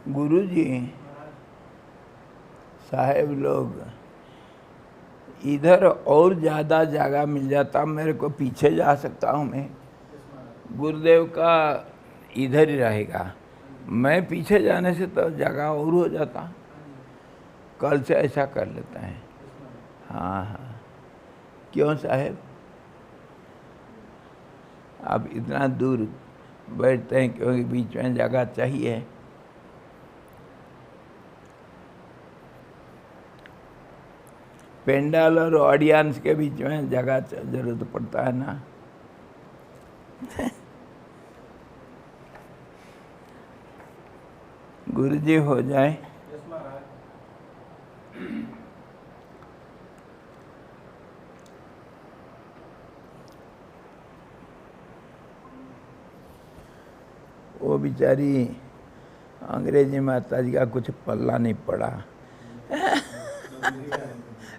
गुरुजी साहेब लोग इधर और ज़्यादा जगह मिल जाता, मेरे को पीछे जा सकता हूँ मैं। गुरुदेव का इधर ही रहेगा, मैं पीछे जाने से तो जगह और हो जाता। कल से ऐसा कर लेते हैं। हाँ हाँ, क्यों साहेब आप इतना दूर बैठते हैं क्योंकि बीच में जगह चाहिए। पेंडाल और ऑडियंस के बीच में जगह जरूरत पड़ता है ना। गुरुजी हो जाए। वो बेचारी अंग्रेजी माता जी का कुछ पल्ला नहीं पड़ा।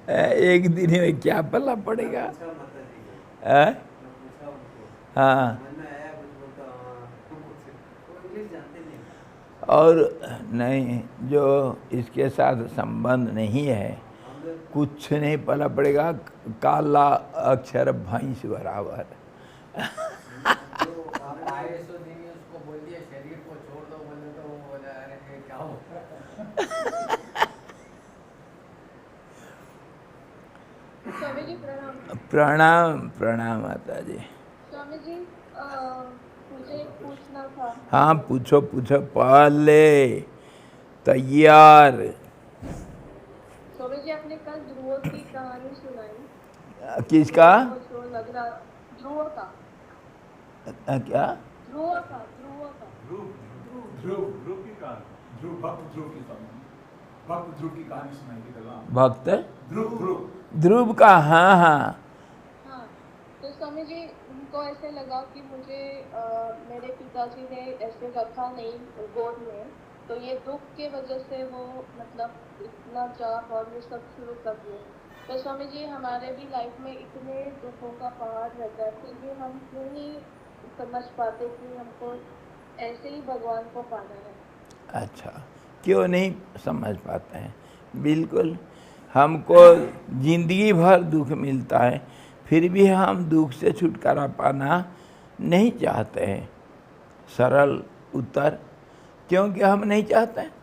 एक दिन में क्या पल्ला पड़ेगा। हाँ, और नहीं, जो इसके साथ संबंध नहीं है कुछ नहीं पल्ला पड़ेगा। काला अक्षर भैंस बराबर। स्वामी जी प्रणाम। प्रणाम प्रणाम माता जी। स्वामी जी मुझे पूछना था। हाँ पूछो पूछो, पहले तैयार। स्वामी जी आपने कल ध्रुव की कहानी सुनाई। किसका? जो लग रहा ध्रुव का। क्या? ध्रुव का ध्रुव का ध्रुव ध्रुव ध्रुव की कहानी, ध्रुव भक्त ध्रुव की कहानी, भक्त ध्रुव की कहानी सुनाई थी कल। भक्त ध्रुव ध्रुव ध्रुव का। हाँ हाँ हाँ, तो स्वामी जी उनको ऐसे लगा कि मुझे मेरे पिताजी ने ऐसे रखा नहीं गोद में, तो ये दुख के वजह से वो मतलब इतना जाप और ये सब शुरू कर दिए। तो स्वामी जी हमारे भी लाइफ में इतने दुखों का पहाड़ रहता है, फिर भी हम क्यों नहीं समझ पाते कि हमको ऐसे ही भगवान को पाना है। अच्छा, क्यों नहीं समझ पाते हैं? बिल्कुल, हमको जिंदगी भर दुख मिलता है, फिर भी हम दुख से छुटकारा पाना नहीं चाहते हैं। सरल उत्तर, क्योंकि हम नहीं चाहते हैं।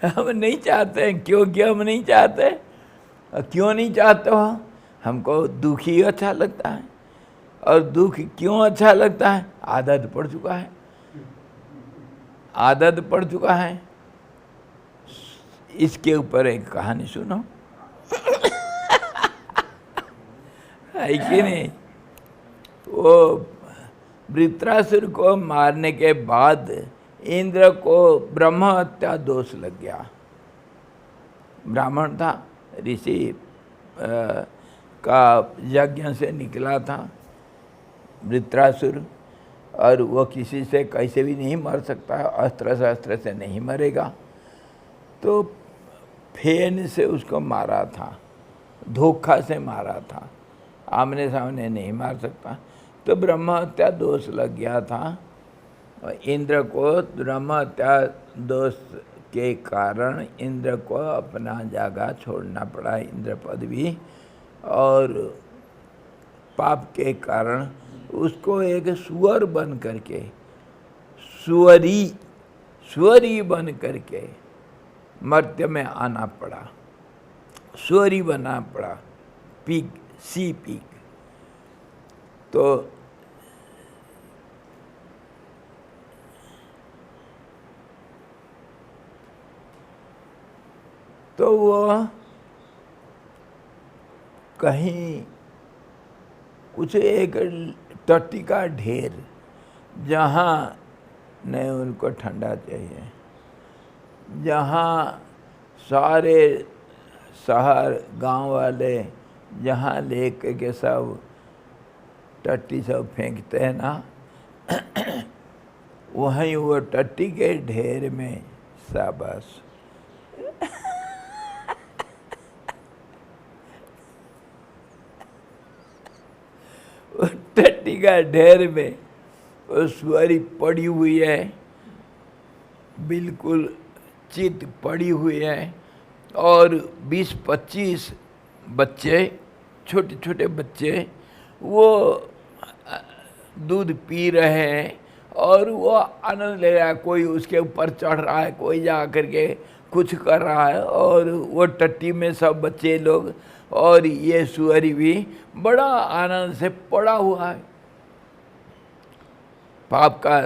हम नहीं चाहते हैं क्योंकि हम नहीं चाहते। क्यों नहीं चाहते हो? हमको दुख ही अच्छा लगता है। और दुख क्यों अच्छा लगता है? आदत पड़ चुका है, आदत पड़ चुका है। इसके ऊपर एक कहानी सुनो। है कि नहीं? वो वृत्रासुर को मारने के बाद इंद्र को ब्रह्म हत्या दोष लग गया। ब्राह्मण था, ऋषि का यज्ञ से निकला था वृत्रासुर, और वो किसी से कैसे भी नहीं मर सकता है, अस्त्र शस्त्र से नहीं मरेगा। तो फेन से उसको मारा था, धोखा से मारा था, आमने सामने नहीं मार सकता। तो ब्रह्म हत्या दोष लग गया था। और इंद्र को ब्रह्म हत्या दोष के कारण इंद्र को अपना जगह छोड़ना पड़ा, इंद्र पदवी। और पाप के कारण उसको एक सुअर बन करके, सुअरी बन करके मर्त्य में आना पड़ा, सुअरी बना पड़ा, पिग, सी पिग। तो वो कहीं कुछ एक टट्टी का ढेर, जहाँ नहीं उनको ठंडा चाहिए, जहाँ सारे शहर गांव वाले जहाँ लेके के सब टट्टी सब फेंकते हैं ना, वहीं वो टट्टी के ढेर में शाबाश। टट्टी का ढेर में सुअरी पड़ी हुई है, बिल्कुल चित पड़ी हुई है, और 20-25 बच्चे, छोटे छोटे बच्चे, वो दूध पी रहे हैं और वो आनंद ले रहा है। कोई उसके ऊपर चढ़ रहा है, कोई जा करके कुछ कर रहा है, और वो टट्टी में सब बच्चे लोग, और ये सुअरी भी बड़ा आनंद से पड़ा हुआ है। पाप का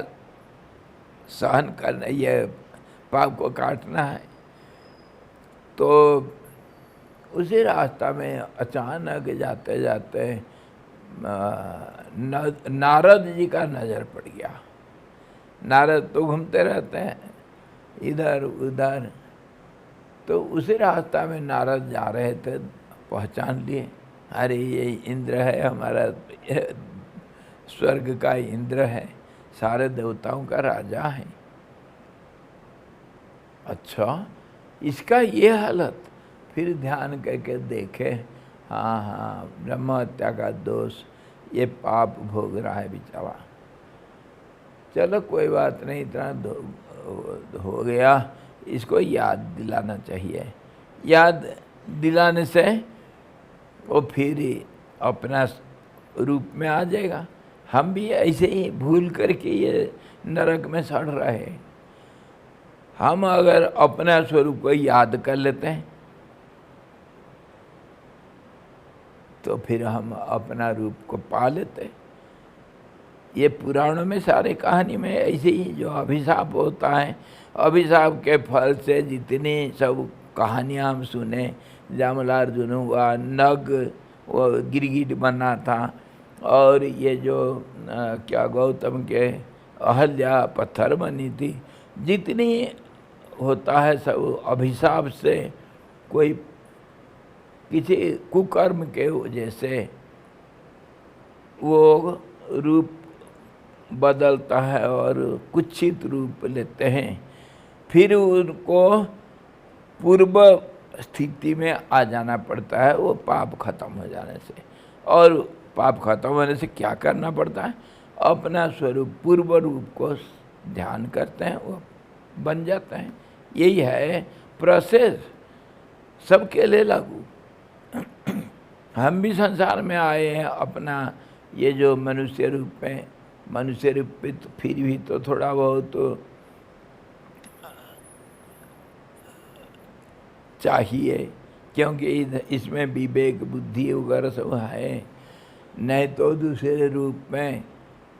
सहन करना, ये पाप को काटना है। तो उसी रास्ता में अचानक जाते जाते नारद जी का नज़र पड़ गया। नारद तो घूमते रहते हैं इधर उधर, तो उसी रास्ता में नारद जा रहे थे, पहचान लिए, अरे ये इंद्र है, हमारा स्वर्ग का इंद्र है, सारे देवताओं का राजा है। अच्छा, इसका ये हालत। फिर ध्यान करके देखे, हाँ हाँ, ब्रह्म हत्या का दोष, ये पाप भोग रहा है बेचारा। चलो कोई बात नहीं, इतना हो गया, इसको याद दिलाना चाहिए। याद दिलाने से वो फिर अपना रूप में आ जाएगा। हम भी ऐसे ही भूल करके ये नरक में सड़ रहे हैं। हम अगर अपना स्वरूप को याद कर लेते हैं तो फिर हम अपना रूप को पा लेते हैं। ये पुराणों में सारे कहानी में ऐसे ही जो अभिशाप होता है, अभिशाप के फल से जितनी सब कहानियाँ हम सुने, जामलार्जुन हुआ, नग वो गिरगिट बना था, और ये जो क्या गौतम के अहल्या पत्थर बनी थी, जितनी होता है सब अभिशाप से, कोई किसी कुकर्म के वजह से वो रूप बदलता है और कुत्सित रूप लेते हैं, फिर उनको पूर्व स्थिति में आ जाना पड़ता है, वो पाप खत्म हो जाने से। और पाप खत्म होने से क्या करना पड़ता है? अपना स्वरूप पूर्व रूप को ध्यान करते हैं, वो बन जाते हैं। यही है प्रोसेस, सबके लिए लागू। हम भी संसार में आए हैं अपना ये जो मनुष्य रूप में, मनुष्य रूप पे तो फिर भी तो थोड़ा बहुत तो चाहिए, क्योंकि इसमें विवेक बुद्धि वगैरह सब है। नहीं तो दूसरे रूप में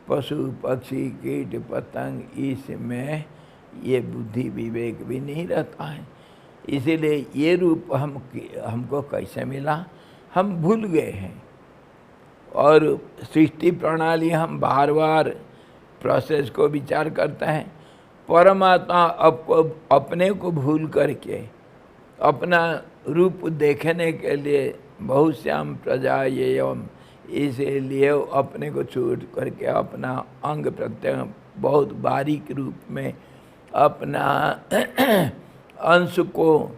पशु पक्षी कीट पतंग, इसमें ये बुद्धि विवेक भी नहीं रहता है। इसीलिए ये रूप हमको कैसे मिला, हम भूल गए हैं। और सृष्टि प्रणाली हम बार बार प्रोसेस को विचार करते हैं। परमात्मा आपको अपने को भूल करके अपना रूप देखने के लिए बहुत श्याम प्रजा एवं, इसीलिए अपने को छोड़ करके अपना अंग प्रत्यंग बहुत बारीक रूप में अपना अंश को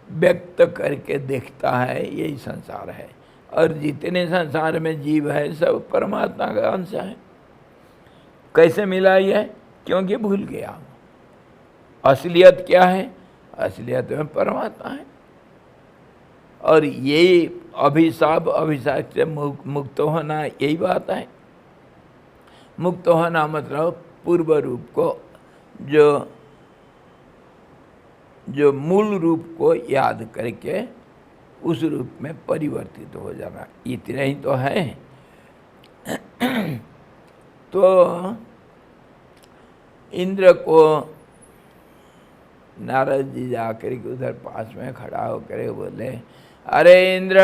व्यक्त करके देखता है। यही संसार है, और जितने संसार में जीव है सब परमात्मा का अंश है। कैसे मिला ये? क्योंकि भूल गया। असलियत क्या है? असलियत में परमात्मा है। और यही अभिशाप से मुक्त होना, यही बात है। मुक्त होना मतलब पूर्व रूप को, जो मूल रूप को याद करके उस रूप में परिवर्तित हो जाना, इतना ही तो है। तो इंद्र को नारद जी जाकर के उधर पास में खड़ा होकर बोले, अरे इंद्र,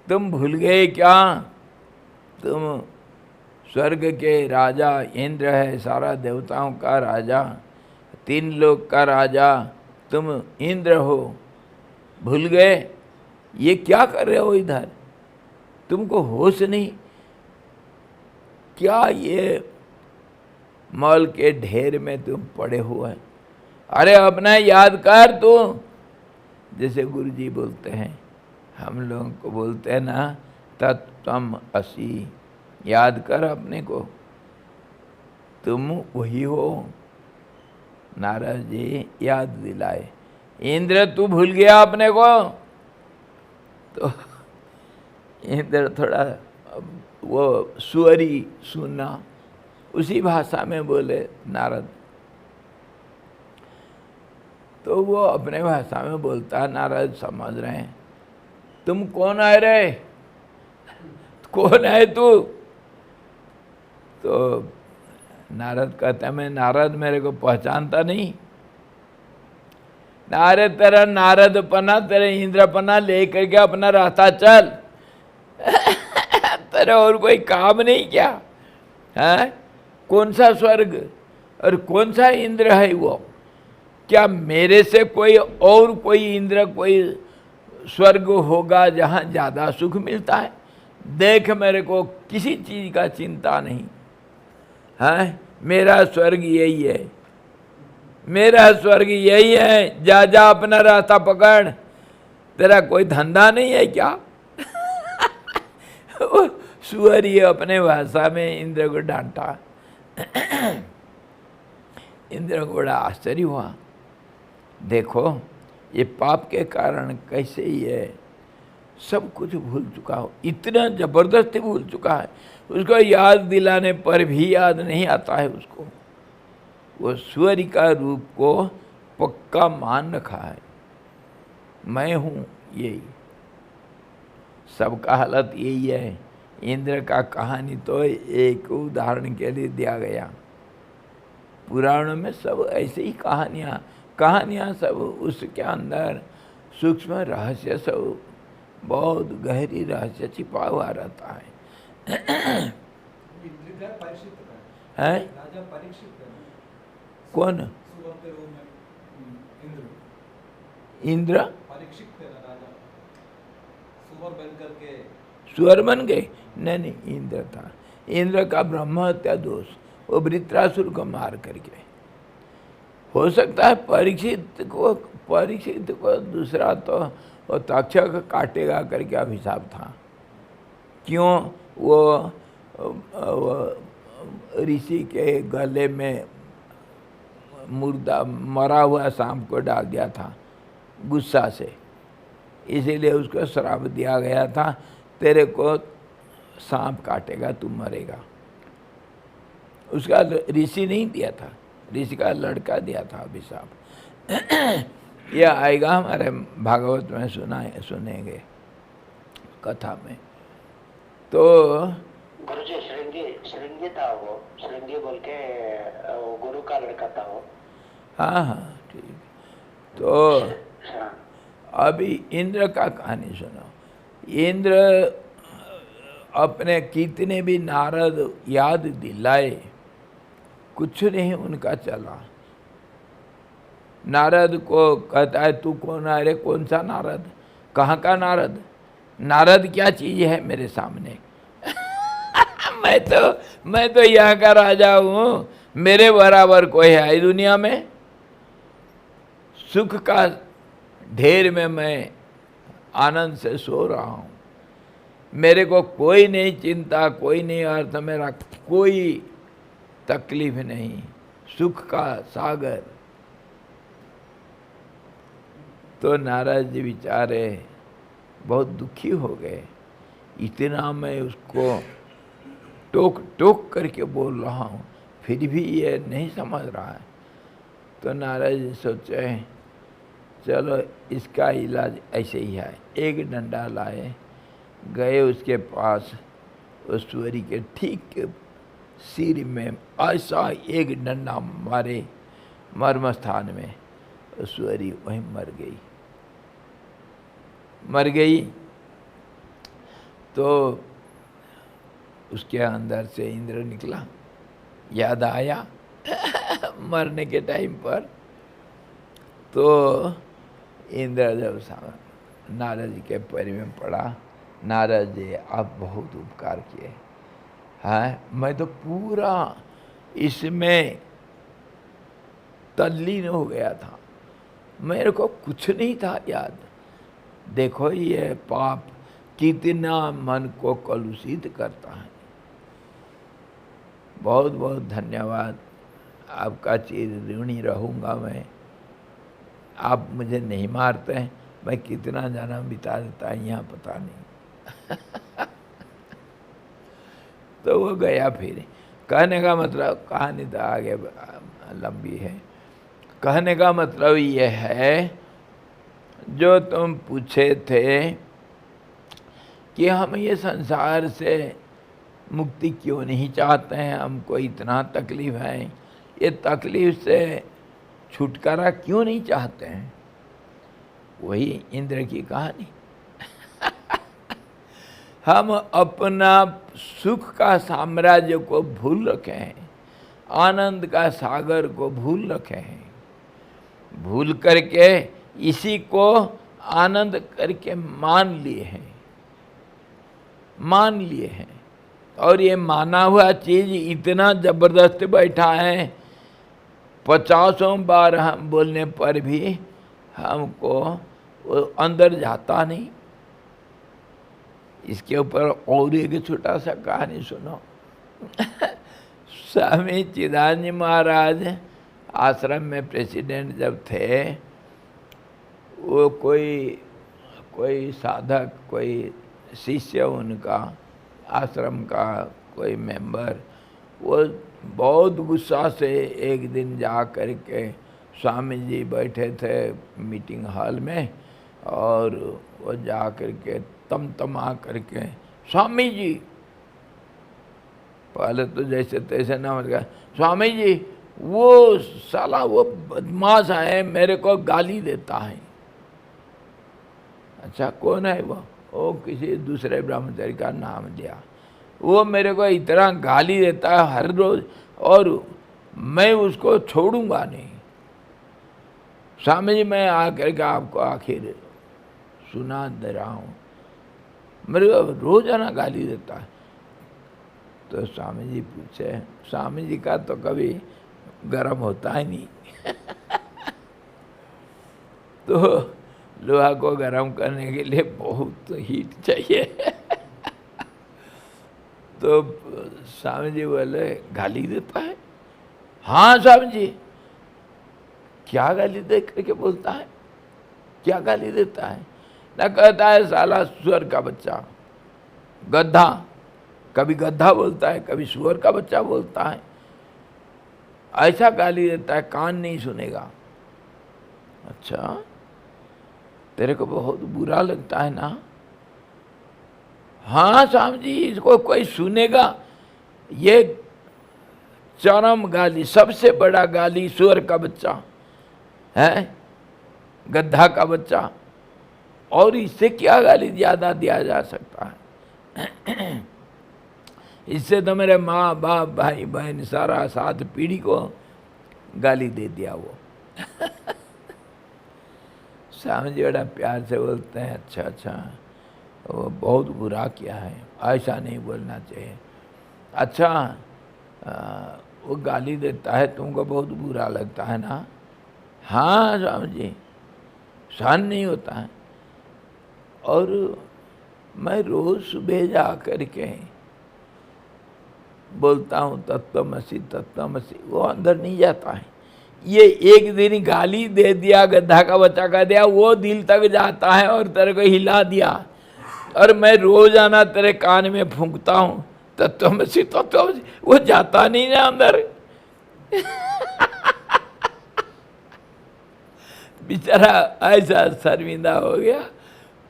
तुम भूल गए क्या? तुम स्वर्ग के राजा इंद्र है, सारा देवताओं का राजा, 3 लोक का राजा, तुम इंद्र हो, भूल गए? ये क्या कर रहे हो इधर? तुमको होश नहीं क्या? ये मॉल के ढेर में तुम पड़े हुए हैं। अरे अपना याद कर तू। जैसे गुरुजी बोलते हैं, हम लोगों को बोलते हैं ना, तत्त्वम असि, याद कर अपने को, तुम वही हो। नारद जी याद दिलाए, इंद्र तू भूल गया अपने को। तो इंद्र थोड़ा वो सुअरी सुना, उसी भाषा में बोले नारद। तो वो अपने भाषा में बोलता, नारद समझ रहे हैं। तुम कौन है रे, कौन है तू? तो नारद कहते हैं, मैं नारद, मेरे को पहचानता नहीं? नारे तेरा नारद पना, तेरे इंद्र पना लेकर के अपना रास्ता चल। तेरा और कोई काम नहीं क्या है? कौन सा स्वर्ग और कौन सा इंद्र है वो? क्या मेरे से कोई और कोई इंद्र, कोई स्वर्ग होगा जहाँ ज़्यादा सुख मिलता है? देख, मेरे को किसी चीज़ का चिंता नहीं है, मेरा स्वर्ग यही है, मेरा स्वर्ग यही है। जा जा अपना रास्ता पकड़, तेरा कोई धंधा नहीं है क्या? सुअरी अपने भाषा में इंद्र को डांटा। इंद्र को बड़ा आश्चर्य हुआ, देखो ये पाप के कारण कैसे ये सब कुछ भूल चुका हो, इतना जबरदस्ती भूल चुका है, उसको याद दिलाने पर भी याद नहीं आता है उसको। वो सूर्य का रूप को पक्का मान रखा है, मैं हूँ यही। सबका हालत यही है। इंद्र का कहानी तो एक उदाहरण के लिए दिया गया, पुराणों में सब ऐसे ही कहानियाँ सब, उसके अंदर सूक्ष्म रहस्य सब, बहुत गहरी रहस्य छिपा हुआ रहता है। है कौन? इंद्र सुअर बन गए? नहीं, इंद्र था। इंद्र का ब्रह्म हत्या दोष, वो वृत्रासुर को मार करके। हो सकता है परीक्षित को दूसरा तो वो तक्षक काटेगा करके अभिशाप था। क्यों? वो ऋषि के गले में मुर्दा मरा हुआ सांप को डाल दिया था गुस्सा से, इसीलिए उसको श्राप दिया गया था, तेरे को सांप काटेगा, तू मरेगा। उसका ऋषि नहीं दिया था, ऋषि का लड़का दिया था अभिशाप। यह आएगा हमारे भागवत में, सुनेंगे कथा में। तो गुरुजी श्रृंगी था, वो श्रृंगी बोल के वो गुरु का लड़का था वो। हाँ ठीक। तो अभी इंद्र का कहानी सुनो। इंद्र अपने कितने भी नारद याद दिलाए, कुछ नहीं उनका चला। नारद को कहता है, तू कौन है रे? कौन सा नारद? कहाँ का नारद? नारद क्या चीज़ है मेरे सामने? मैं तो यहाँ का राजा हूँ, मेरे बराबर कोई है दुनिया में? सुख का ढेर में मैं आनंद से सो रहा हूँ, मेरे को कोई नहीं चिंता, कोई नहीं अर्थ, मेरा कोई तकलीफ नहीं, सुख का सागर। तो नारद जी बेचारे बहुत दुखी हो गए, इतना मैं उसको टोक टोक करके बोल रहा हूँ, फिर भी ये नहीं समझ रहा है। तो नारद जी सोचे, चलो इसका इलाज ऐसे ही है। एक डंडा लाए, गए उसके पास, उस सूअरी के ठीक सिर में ऐसा एक डंडा मारे, मर्म स्थान में, सूअरी वहीं मर गई। तो उसके अंदर से इंद्र निकला, याद आया मरने के टाइम पर। तो इंद्र जब नारद जी के पैर में पड़ा, नारद जी आप बहुत उपकार किए हैं, मैं तो पूरा इसमें तल्लीन हो गया था, मेरे को कुछ नहीं था याद। देखो ये पाप कितना मन को कलुषित करता है, बहुत बहुत धन्यवाद, आपका चिर ऋणी रहूँगा मैं। आप मुझे नहीं मारते हैं, मैं कितना जन्म बिता देता है यहाँ पता नहीं। तो वो गया फिर। कहने का मतलब, कहानी तो आगे लंबी है, कहने का मतलब ये है जो तुम पूछे थे कि हम ये संसार से मुक्ति क्यों नहीं चाहते हैं, हमको इतना तकलीफ है, ये तकलीफ से छुटकारा क्यों नहीं चाहते हैं, वही इंद्र की कहानी। हम अपना सुख का साम्राज्य को भूल रखे हैं, आनंद का सागर को भूल रखे हैं, भूल करके इसी को आनंद करके मान लिए हैं, मान लिए हैं। और ये माना हुआ चीज इतना जबरदस्त बैठा है, 50 बार हम बोलने पर भी हमको वो अंदर जाता नहीं। इसके ऊपर और एक छोटा सा कहानी सुनो। स्वामी चिदानंद महाराज आश्रम में प्रेसिडेंट जब थे, वो कोई साधक, कोई शिष्य, उनका आश्रम का कोई मेंबर, वो बहुत गुस्सा से एक दिन जा कर के, स्वामी जी बैठे थे मीटिंग हॉल में, और वो जा कर के तमा करके, स्वामी जी, पहले तो जैसे तैसे ना मत गया, स्वामी जी वो साला वो बदमाश है, मेरे को गाली देता है। अच्छा, कौन है वो? किसी दूसरे ब्रह्मचारी का नाम लिया। वो मेरे को इतना गाली देता है हर रोज, और मैं उसको छोड़ूंगा नहीं। स्वामी जी, मैं आकर के आपको आखिर सुना दे रहा हूँ, मेरे को रोजाना गाली देता है। तो स्वामी जी पूछे, स्वामी जी का तो कभी गर्म होता ही नहीं। तो लोहा को गर्म करने के लिए बहुत हीट चाहिए। तो स्वामी जी बोले, गाली देता है? हाँ स्वामी जी। क्या गाली दे करके बोलता है? क्या गाली देता है? ना कहता है साला सुअर का बच्चा, गधा। कभी गधा बोलता है, कभी सुअर का बच्चा बोलता है, ऐसा गाली देता है, कान नहीं सुनेगा। अच्छा, तेरे को बहुत बुरा लगता है ना? हाँ स्वामी जी, इसको कोई सुनेगा? ये चरम गाली, सबसे बड़ा गाली सुअर का बच्चा है, गधा का बच्चा, और इससे क्या गाली ज्यादा दिया जा सकता है? इससे तो मेरे माँ बाप भाई बहन सारा 7 पीढ़ी को गाली दे दिया वो। स्वामी जी बड़ा प्यार से बोलते हैं, अच्छा अच्छा, वो बहुत बुरा किया है, ऐसा नहीं बोलना चाहिए। अच्छा, वो गाली देता है, तुमको बहुत बुरा लगता है ना? हाँ स्वामी जी, सहन नहीं होता है। और मैं रोज सुबह जा कर के बोलता हूँ तत्वमसि तत्वमसि, वो अंदर नहीं जाता है। ये एक दिन गाली दे दिया, गधा का बच्चा कह दिया, वो दिल तक जाता है और तेरे को हिला दिया। और मैं रोजाना तेरे कान में फूंकता हूँ तत्वमसि तत्वमसि, वो जाता नहीं ना अंदर। बेचारा ऐसा शर्मिंदा हो गया,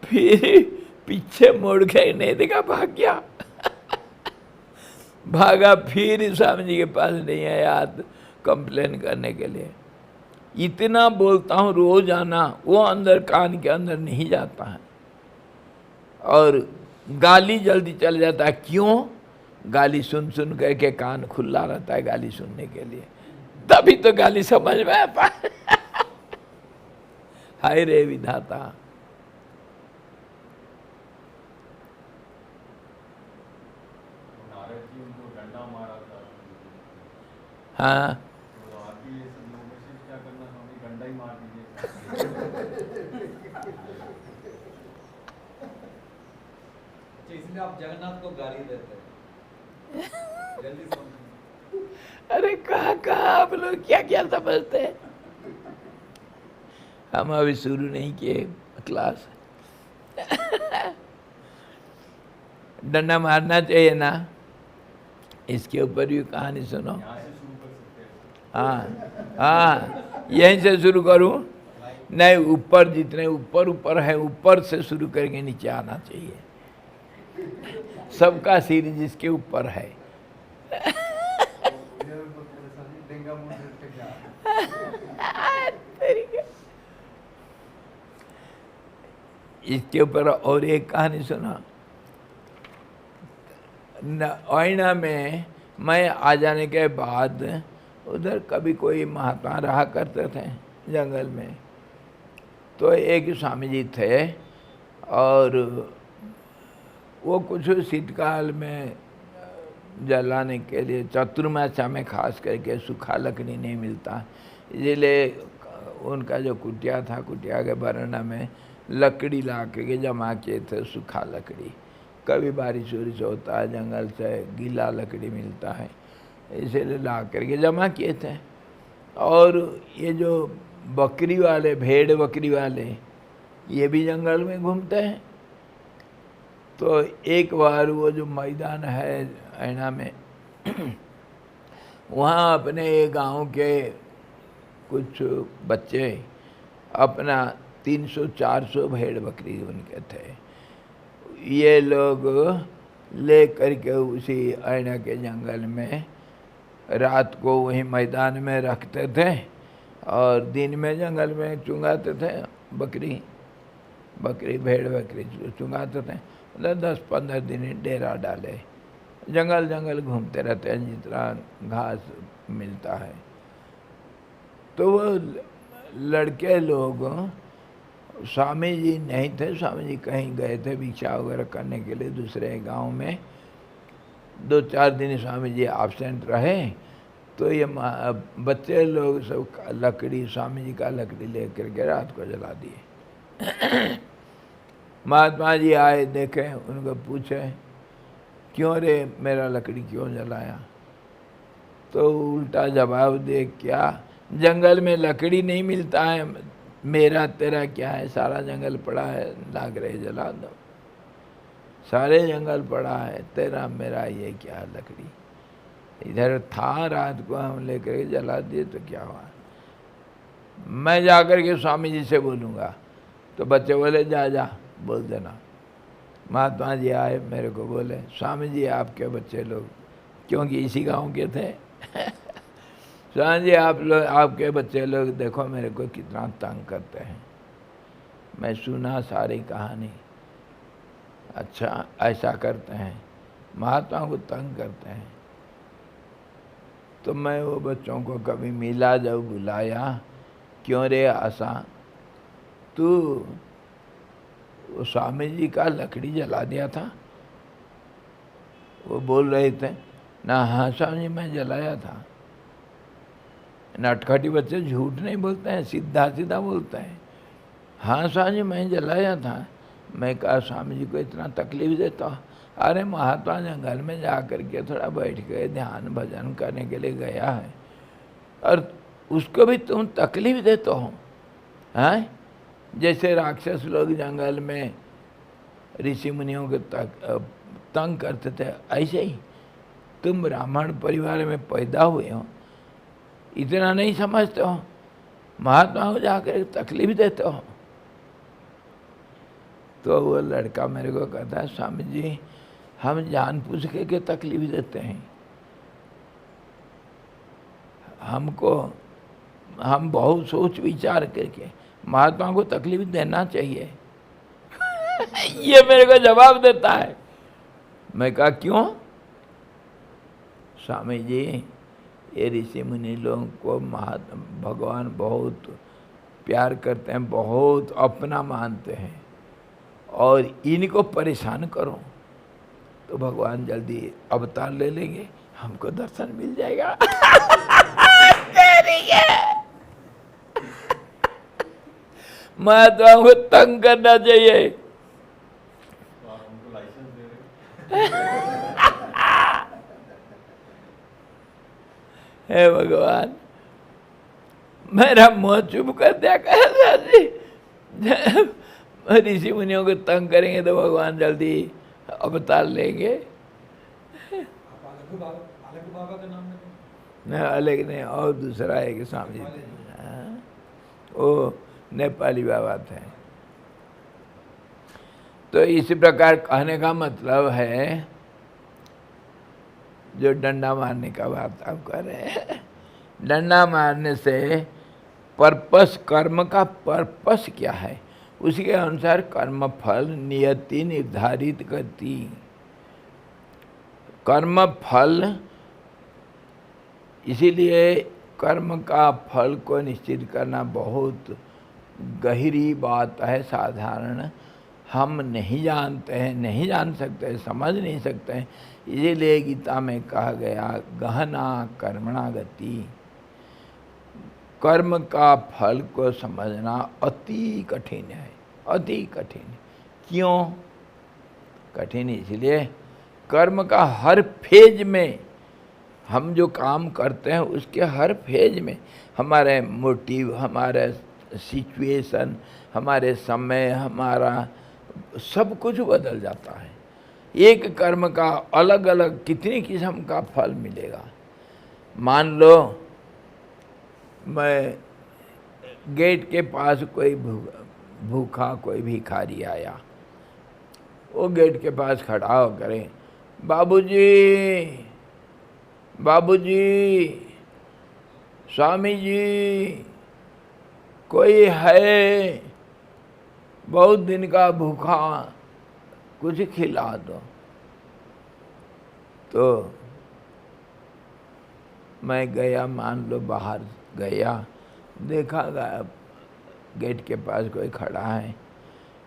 फिर पीछे मुड़ के नहीं देखा, भाग गया। भागा, फिर स्वामी जी के पास नहीं आया कंप्लेन करने के लिए। इतना बोलता हूँ रोजाना, वो अंदर कान के अंदर नहीं जाता है, और गाली जल्दी चल जाता है। क्यों? गाली सुन सुन करके कान खुला रहता है गाली सुनने के लिए, तभी तो गाली समझ में आता है। हाय रे विधाता। हाँ, इसलिए आप जगन्नाथ को गाली देते हैं। जल्दी समझो। अरे कहाँ आप लोग क्या क्या समझते हैं। हम अभी शुरू नहीं किए क्लास। डंडा मारना चाहिए ना, इसके ऊपर भी कहानी सुनो। हाँ हाँ, यहीं से शुरू करूं? नहीं, ऊपर जितने ऊपर ऊपर है ऊपर से शुरू करके नीचे आना चाहिए। सबका सिर जिसके ऊपर है। इसके ऊपर और एक कहानी सुना। आईना में मैं आ जाने के बाद उधर कभी कोई महात्मा रहा करते थे जंगल में। तो एक स्वामी जी थे और वो कुछ शीतकाल में जलाने के लिए चतुर्मासा में खास करके सूखा लकड़ी नहीं मिलता, इसलिए उनका जो कुटिया था, कुटिया के बरना में लकड़ी ला के जमा किए थे। सूखा लकड़ी, कभी बारिश वारिश होता है जंगल से गीला लकड़ी मिलता है, इसीलिए ला करके जमा किए थे। और ये जो बकरी वाले, भेड़ बकरी वाले, ये भी जंगल में घूमते हैं। तो एक बार वो जो मैदान है ऐना में, वहाँ अपने गांव के कुछ बच्चे अपना 300-400 भेड़ बकरी उनके थे, ये लोग ले करके उसी ऐना के जंगल में रात को वहीं मैदान में रखते थे और दिन में जंगल में चुंगाते थे। बकरी भेड़ बकरी चुंगाते थे। मतलब 10-15 दिन डेरा डाले, जंगल जंगल घूमते रहते हैं जितना घास मिलता है। तो वो लड़के लोग, स्वामी जी नहीं थे, स्वामी जी कहीं गए थे भिक्षा वगैरह करने के लिए दूसरे गांव में। 2-4 दिन स्वामी जी एब्सेंट रहे। तो ये बच्चे लोग सब लकड़ी, स्वामी जी का लकड़ी लेकर के रात को जला दिए। महात्मा जी आए, देखे, उनको पूछे क्यों रे मेरा लकड़ी क्यों जलाया? तो उल्टा जवाब दे, क्या जंगल में लकड़ी नहीं मिलता है, मेरा तेरा क्या है, सारा जंगल पड़ा है, लाग रहे जला दो। सारे जंगल पड़ा है, तेरा मेरा ये क्या है लकड़ी? इधर था, रात को हम लेकर जला दिए तो क्या हुआ? मैं जाकर के स्वामी जी से बोलूँगा। तो बच्चे बोले जा बोल देना। महात्मा जी आए, मेरे को बोले, स्वामी जी आपके बच्चे लोग, क्योंकि इसी गांव के थे, स्वामी जी आपके बच्चे लोग देखो मेरे को कितना तंग करते हैं। मैं सुना सारी कहानी। अच्छा, ऐसा करते हैं, महात्मा को तंग करते हैं। तो मैं वो बच्चों को कभी मिला, जब बुलाया, क्यों रे आशा, तू वो स्वामी जी का लकड़ी जला दिया था? वो बोल रहे थे ना, हाँ स्वामी जी मैं जलाया था। नटखटी बच्चे झूठ नहीं बोलते हैं, सीधा सीधा बोलते हैं। हाँ स्वामी जी मैं जलाया था। मैं कहा स्वामी जी को इतना तकलीफ देता? अरे महात्मा जंगल में जा कर के थोड़ा बैठ के ध्यान भजन करने के लिए गया है और उसको भी तुम तकलीफ देते हो? हैं? जैसे राक्षस लोग जंगल में ऋषि मुनियों को तंग करते थे, ऐसे ही तुम ब्राह्मण परिवार में पैदा हुए हो, इतना नहीं समझते हो? महात्मा को जाकर तकलीफ देते हो? तो वो लड़का मेरे को कहता है, स्वामी जी हम जानबूझ के तकलीफ देते हैं, हम बहुत सोच विचार करके महात्मा को तकलीफ देना चाहिए। ये मेरे को जवाब देता है। मैं कहा क्यों? स्वामी जी ये ऋषि मुनि लोगों को भगवान बहुत प्यार करते हैं, बहुत अपना मानते हैं, और इनको परेशान करो तो भगवान जल्दी अवतार ले लेंगे, हमको दर्शन मिल जाएगा। महात्मा को तंग करना चाहिए। हे भगवान, मेरा मुँह चुप कर दिया कैसा जी। ऋषि मुनियों को तंग करेंगे तो भगवान जल्दी अवतार लेंगे। आप अलग बाबा का नाम लेते नहीं, अलग नहीं, और दूसरा एक स्वामी जी थे, हाँ, वो नेपाली बाबा थे। तो इसी प्रकार कहने का मतलब है, जो डंडा मारने का बात आप कर रहे हैं, डंडा मारने से पर्पस, कर्म का पर्पस क्या है, उसके अनुसार कर्म फल नियति निर्धारित करती। कर्म फल, इसीलिए कर्म का फल को निश्चित करना बहुत गहरी बात है। साधारण हम नहीं जानते हैं, नहीं जान सकते, समझ नहीं सकते हैं। इसीलिए गीता में कहा गया गहना कर्मणा गति। कर्म का फल को समझना अति कठिन है, अति कठिन। क्यों कठिन? इसलिए कर्म का हर फेज में हम जो काम करते हैं उसके हर फेज में हमारे मोटिव, हमारे सिचुएशन, हमारे समय, हमारा सब कुछ बदल जाता है। एक कर्म का अलग अलग कितनी किस्म का फल मिलेगा। मान लो मैं गेट के पास कोई भूखा कोई भिखारी आया, वो गेट के पास खड़ा हो करे, बाबूजी, बाबूजी, स्वामी जी, कोई है, बहुत दिन का भूखा, कुछ खिला दो। तो मैं गया, मान लो बाहर गया, देखा गया गेट के पास कोई खड़ा है,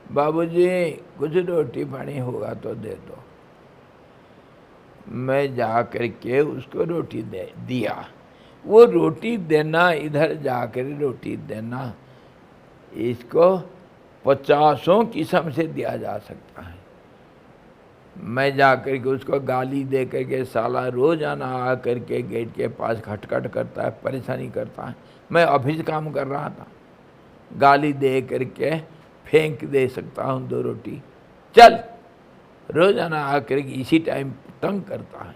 बाबूजी कुछ रोटी पानी होगा तो दे दो। मैं जा कर के उसको रोटी दे दिया। वो रोटी देना, इधर जाकर रोटी देना, इसको 50 किस्म से दिया जा सकता है। मैं जा कर के उसको गाली दे कर के, साला रोजाना आ कर के गेट के पास खटखट करता है, परेशानी करता है। मैं ऑफिस काम कर रहा था, गाली दे कर के फेंक दे सकता हूँ 2 रोटी, चल। रोजाना आकर के इसी टाइम तंग करता है,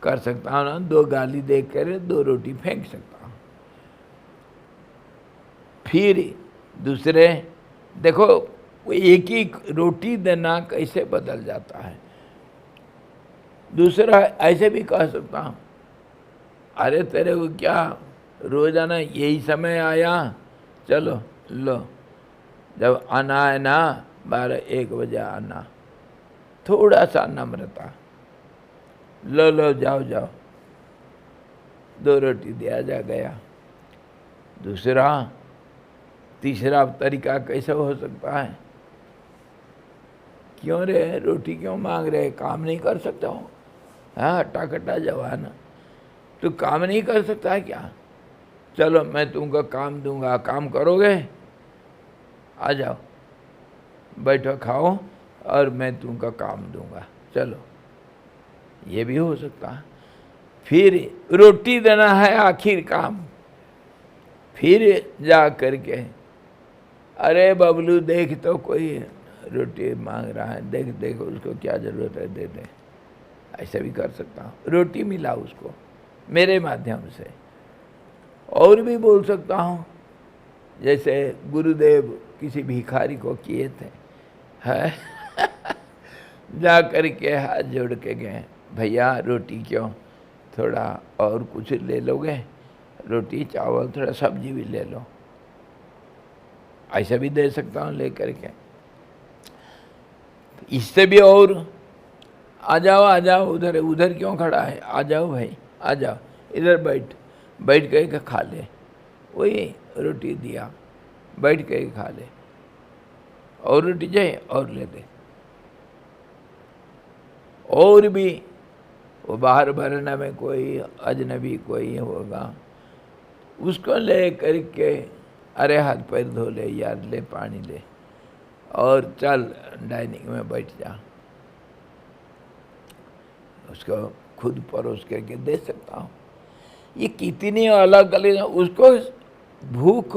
कर सकता हूँ ना, 2 गाली दे कर 2 रोटी फेंक सकता हूँ। फिर दूसरे देखो, एक ही रोटी देना कैसे बदल जाता है। दूसरा ऐसे भी कह सकता हूँ, अरे तेरे को क्या रोजाना यही समय आया, चलो लो, जब आना है ना 12-1 बजे आना, थोड़ा सा नम्रता, लो लो जाओ जाओ, 2 रोटी दिया जा गया। दूसरा तीसरा तरीका कैसे हो सकता है, क्यों रे रोटी क्यों मांग रहे, काम नहीं कर सकता हूँ? हाँ, हट्टा कट्टा जवान, तू काम नहीं कर सकता है क्या? चलो मैं तुमको काम दूंगा, काम करोगे? आ जाओ, बैठो खाओ और मैं तुमको काम दूंगा, चलो। ये भी हो सकता है। फिर रोटी देना है आखिर काम, फिर जा करके, अरे बबलू देख तो कोई रोटी मांग रहा है, देख देख उसको क्या ज़रूरत है, दे दे। ऐसा भी कर सकता हूँ, रोटी मिला उसको मेरे माध्यम से। और भी बोल सकता हूँ, जैसे गुरुदेव किसी भिखारी को किए थे, है जा कर के हाथ जोड़ के गए, भैया रोटी क्यों, थोड़ा और कुछ ले लोगे, रोटी चावल थोड़ा सब्जी भी ले लो। ऐसा भी दे सकता हूँ लेकर के। इससे भी और, आ जाओ आ जाओ, उधर उधर क्यों खड़ा है, आ जाओ भाई आ जाओ, इधर बैठ, बैठ के खा ले। वही रोटी दिया, बैठ के खा ले, और रोटी जाए और ले दे। और भी वो बाहर भरना में कोई अजनबी कोई होगा, उसको ले करके, अरे हाथ पैर धो ले यार, ले पानी ले, और चल डाइनिंग में बैठ जा। उसको खुद परोस करके दे सकता हूँ। ये कितनी अलग अलग, उसको भूख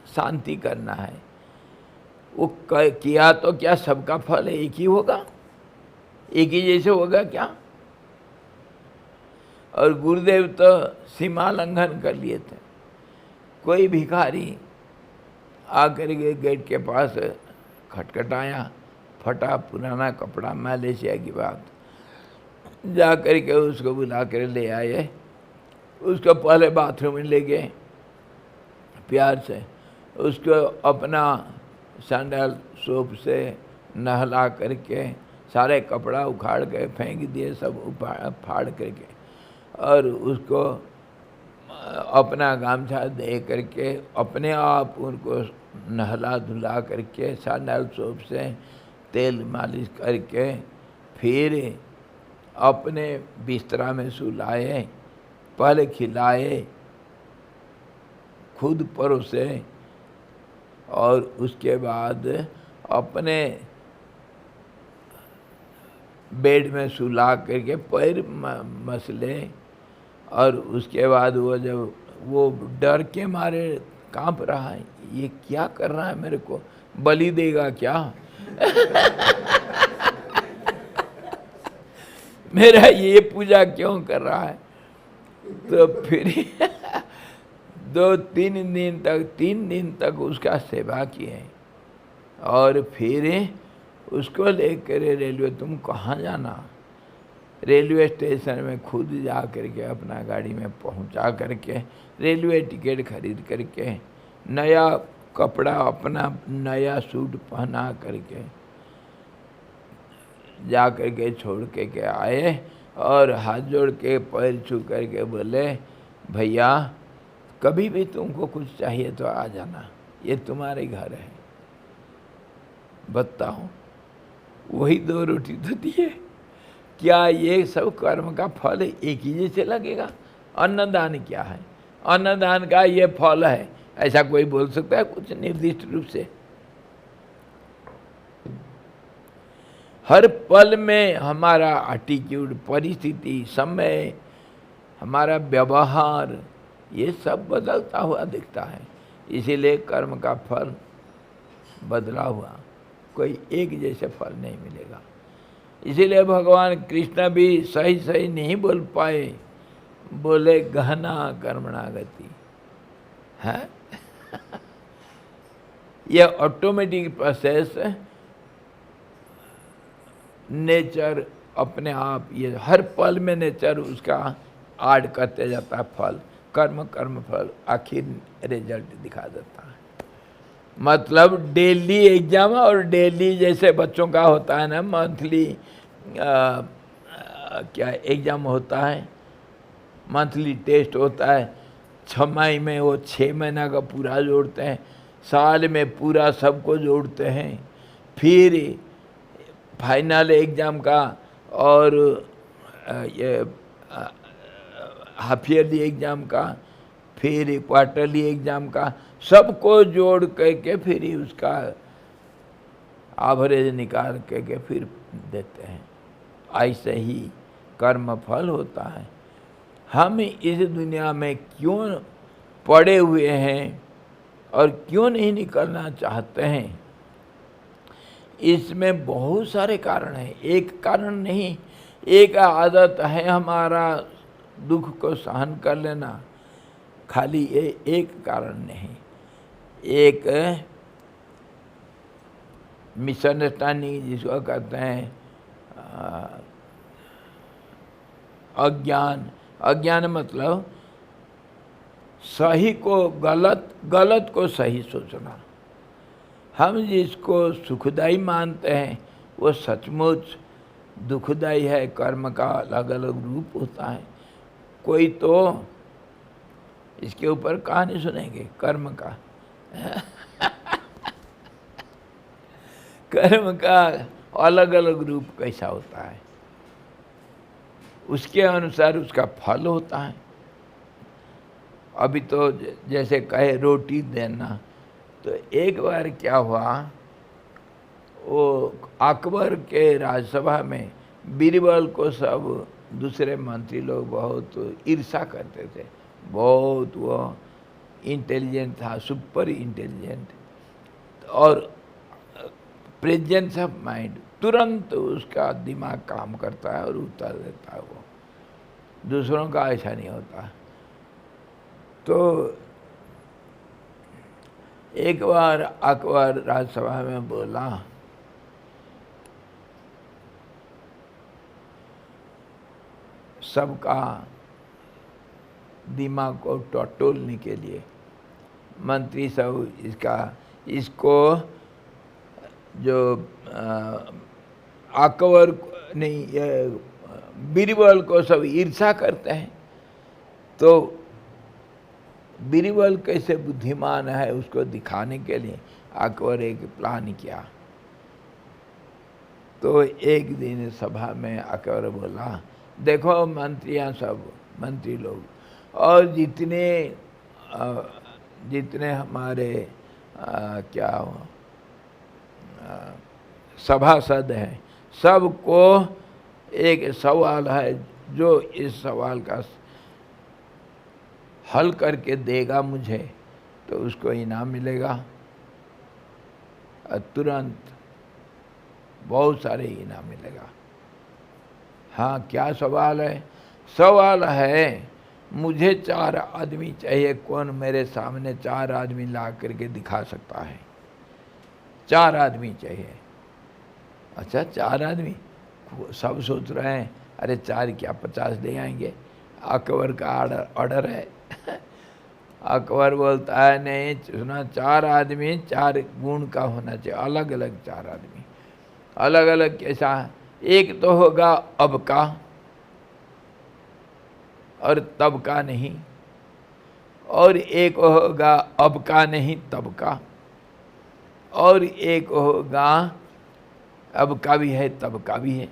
शांति करना है। वो किया तो क्या सबका फल एक ही होगा, एक ही जैसे होगा क्या? और गुरुदेव तो सीमा लंघन कर लिए थे। कोई भिखारी आकर के गेट के पास खटखटाया, फटा पुराना कपड़ा, मलेशिया की बात, जा कर के उसको बुला कर ले आए। उसको पहले बाथरूम में ले गए, प्यार से उसको अपना सैंडल सोप से नहला करके सारे कपड़ा उखाड़ के फेंक दिए, सब फाड़ करके, और उसको अपना गामछा दे करके अपने आप उनको नहला धुला करके सैंडल सोप से तेल मालिश करके फिर अपने बिस्तरा में सुलाए, पहले खिलाए, खुद परोसे, और उसके बाद अपने बेड में सुला करके पैर मसले, और उसके बाद वो जब वो डर के मारे कांप रहा है, ये क्या कर रहा है, मेरे को बलि देगा क्या? मेरा ये पूजा क्यों कर रहा है? तो फिर 3 दिन तक उसका सेवा किए, और फिर उसको लेकर रेलवे, तुम कहाँ जाना, रेलवे स्टेशन में खुद जा करके अपना गाड़ी में पहुंचा करके रेलवे टिकट खरीद करके नया कपड़ा, अपना नया सूट पहना करके जा करके छोड़ के आए, और हाथ जोड़ के पैर छू करके बोले, भैया कभी भी तुमको कुछ चाहिए तो आ जाना, ये तुम्हारे घर है। बताओ, वही 2 रोटी तो दिए, क्या ये सब कर्म का फल एक ही जैसे लगेगा? अन्नदान क्या है? अन्नदान का ये फल है, ऐसा कोई बोल सकता है कुछ निर्दिष्ट रूप से? हर पल में हमारा एटीट्यूड, परिस्थिति, समय, हमारा व्यवहार, ये सब बदलता हुआ दिखता है। इसीलिए कर्म का फल बदला हुआ, कोई एक जैसे फल नहीं मिलेगा। इसीलिए भगवान कृष्ण भी सही सही नहीं बोल पाए, बोले गहना कर्मणा गति है। ये ऑटोमेटिक प्रोसेस, नेचर अपने आप, ये हर पल में नेचर उसका ऐड करते जाता है फल, कर्म फल, आखिर रिजल्ट दिखा देता है। मतलब डेली एग्जाम, और डेली जैसे बच्चों का होता है ना मंथली क्या एग्जाम होता है, मंथली टेस्ट होता है, 6 माह में वो 6 महीना का पूरा जोड़ते हैं, साल में पूरा सबको जोड़ते हैं, फिर फाइनल एग्ज़ाम का और ये हाफ ईयरली एग्ज़ाम का, फिर क्वार्टरली एग्ज़ाम का, सबको जोड़ करके फिर उसका एवरेज निकाल करके फिर देते हैं। ऐसे ही कर्म फल होता है। हम इस दुनिया में क्यों पड़े हुए हैं और क्यों नहीं निकलना चाहते हैं, इसमें बहुत सारे कारण हैं। एक कारण नहीं, एक आदत है हमारा दुख को सहन कर लेना, खाली ये एक कारण नहीं। एक मिसअंडरस्टैंडिंग जिसको कहते हैं अज्ञान। अज्ञान मतलब सही को गलत, गलत को सही सोचना। हम जिसको सुखदायी मानते हैं वो सचमुच दुखदायी है। कर्म का अलग अलग रूप होता है। कोई तो इसके ऊपर कहानी सुनेंगे कर्म का कर्म का अलग अलग रूप कैसा होता है, उसके अनुसार उसका फल होता है। अभी तो जैसे कहे रोटी देना, तो एक बार क्या हुआ, वो अकबर के राजसभा में बीरबल को सब दूसरे मंत्री लोग बहुत ईर्ष्या करते थे, बहुत वो इंटेलिजेंट था, सुपर इंटेलिजेंट और प्रेजेंस ऑफ माइंड, तुरंत उसका दिमाग काम करता है और उत्तर देता है वो। दूसरों का ऐसा नहीं होता। तो एक बार अकबर राज्यसभा में बोला, सबका दिमाग को टटोलने के लिए मंत्री सब इसको जो अकबर नहीं, बीरबल को सब ईर्ष्या करते हैं, तो बीरबल कैसे बुद्धिमान है उसको दिखाने के लिए अकबर एक प्लान किया। तो एक दिन सभा में अकबर बोला, देखो मंत्रियां सब, मंत्री लोग और जितने हमारे सभासद हैं, सबको एक सवाल है, जो इस सवाल का हल करके देगा मुझे तो उसको इनाम मिलेगा। और तुरंत बहुत सारे इनाम मिलेगा। हाँ, क्या सवाल है? सवाल है, मुझे 4 आदमी चाहिए। कौन मेरे सामने 4 आदमी ला करके दिखा सकता है? 4 आदमी चाहिए। अच्छा, 4 आदमी? सब सोच रहे हैं अरे 4 क्या 50 ले आएंगे, अकबर का ऑर्डर है। अकबर बोलता है नहीं, सुना, 4 आदमी 4 गुण का होना चाहिए, अलग अलग 4 आदमी। अलग अलग कैसा? एक तो होगा अब का और तब का नहीं, और एक होगा अब का नहीं तब का, और एक होगा अब का भी है तब का भी है,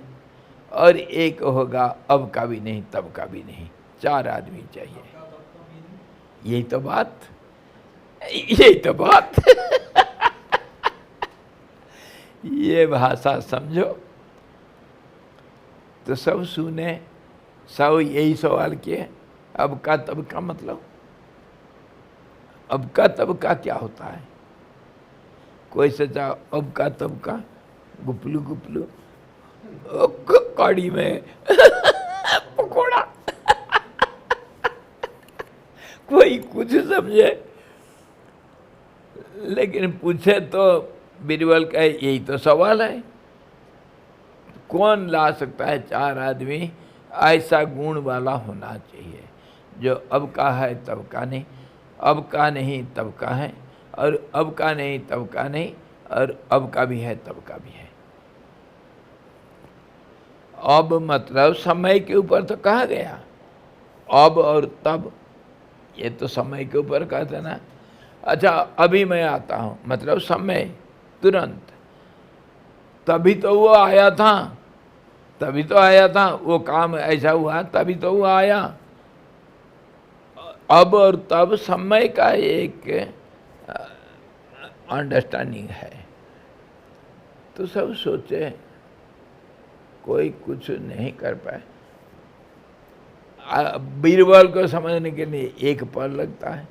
और एक होगा अब का भी नहीं तब का भी नहीं। 4 आदमी चाहिए। यही तो बात, यही तो बात। ये भाषा समझो। तो सब सुने, सब यही सवाल किए, अब का तब का मतलब? अब का तब का क्या होता है? कोई सोचा अब का तब का, गुपलू गुपलू कड़ी में पकोड़ा। कोई कुछ समझे, लेकिन पूछे तो बीरबल कहे यही तो सवाल है। कौन ला सकता है 4 आदमी ऐसा गुण वाला होना चाहिए जो अब का है तब का नहीं, अब का नहीं तब का है, और अब का नहीं तब का नहीं, और अब का भी है तब का भी है। अब मतलब समय के ऊपर तो कहा गया, अब और तब, ये तो समय के ऊपर कहते ना। अच्छा, अभी मैं आता हूँ मतलब समय, तुरंत। तभी तो वो आया था, तभी तो आया था, वो काम ऐसा हुआ तभी तो वो आया। अब और तब समय का एक अंडरस्टैंडिंग है। तो सब सोचे, कोई कुछ नहीं कर पाए। बीरबल को समझने के लिए एक पल लगता है।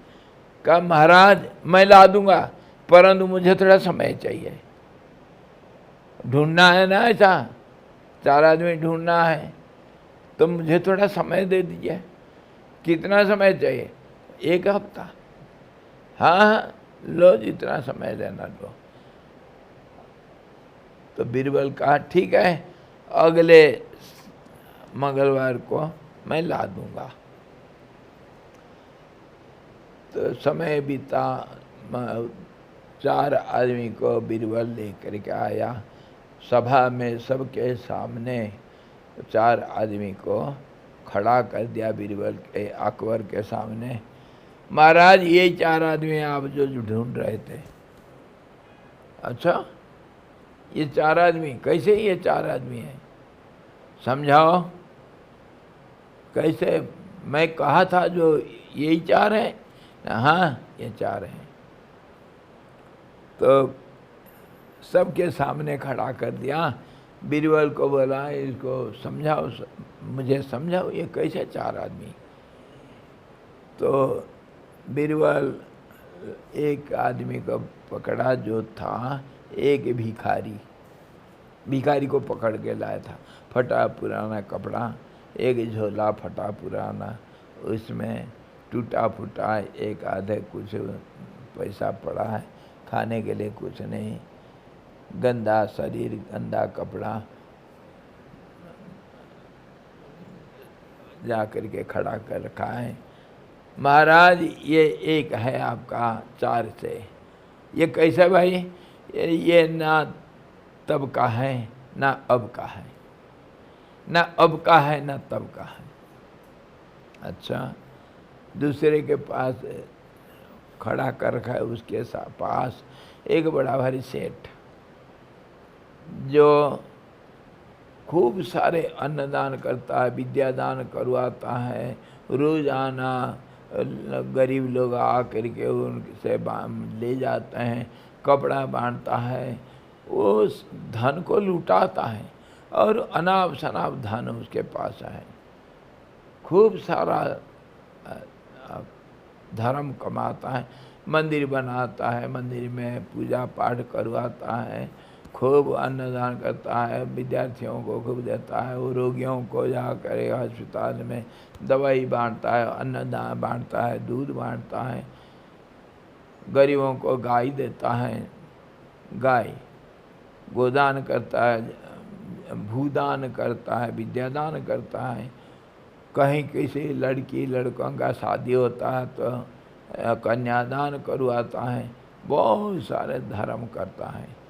कहा महाराज मैं ला दूंगा, परंतु मुझे थोड़ा समय चाहिए, ढूंढना है ना, ऐसा 4 आदमी ढूंढना है, तो मुझे थोड़ा समय दे दीजिए। कितना समय चाहिए? 1 हफ्ता। हाँ, लो जितना समय देना लो। तो बीरबल कहा ठीक है, अगले मंगलवार को मैं ला दूंगा। तो समय बीता, 4 आदमी को बीरबल लेकर के आया। सभा में सबके सामने 4 आदमी को खड़ा कर दिया बीरबल के, अकबर के सामने। महाराज ये 4 आदमी आप जो ढूंढ रहे थे। अच्छा, ये 4 आदमी कैसे? ये 4 आदमी हैं, समझाओ कैसे? मैं कहा था जो यही 4 हैं। हाँ, ये 4 हैं। तो सबके सामने खड़ा कर दिया। बीरबल को बोला इसको समझाओ मुझे समझाओ ये कैसे 4 आदमी। तो बीरबल एक आदमी को पकड़ा जो था एक भिखारी को पकड़ के लाया था। फटा पुराना कपड़ा, एक झोला फटा पुराना, उसमें टूटा फूटा एक आधे कुछ पैसा पड़ा है, खाने के लिए कुछ नहीं, गंदा शरीर, गंदा कपड़ा, जा कर के खड़ा कर रखा है। महाराज ये एक है आपका 4 से। ये कैसा भाई? ये ना तब का है ना अब का है, ना अब का है ना तब का है। अच्छा, दूसरे के पास खड़ा कर रखा है, उसके पास एक बड़ा भारी सेठ जो खूब सारे अन्नदान करता है, विद्यादान करवाता है, रोजाना गरीब लोग आकर के उनसे ले जाते हैं, कपड़ा बांटता है, उस धन को लुटाता है और अनाप शनाप धन उसके पास है, खूब सारा धर्म कमाता है, मंदिर बनाता है, मंदिर में पूजा पाठ करवाता है, खूब अन्नदान करता है, विद्यार्थियों को खूब देता है, वो रोगियों को जाकर अस्पताल में दवाई बांटता है, अन्नदान बांटता है, दूध बांटता है, गरीबों को गाय देता है, गाय गोदान करता है, भूदान करता है, विद्यादान करता है। कहीं किसी लड़की लड़कों का शादी होता है तो कन्यादान करवाता है, बहुत सारे धर्म करता है।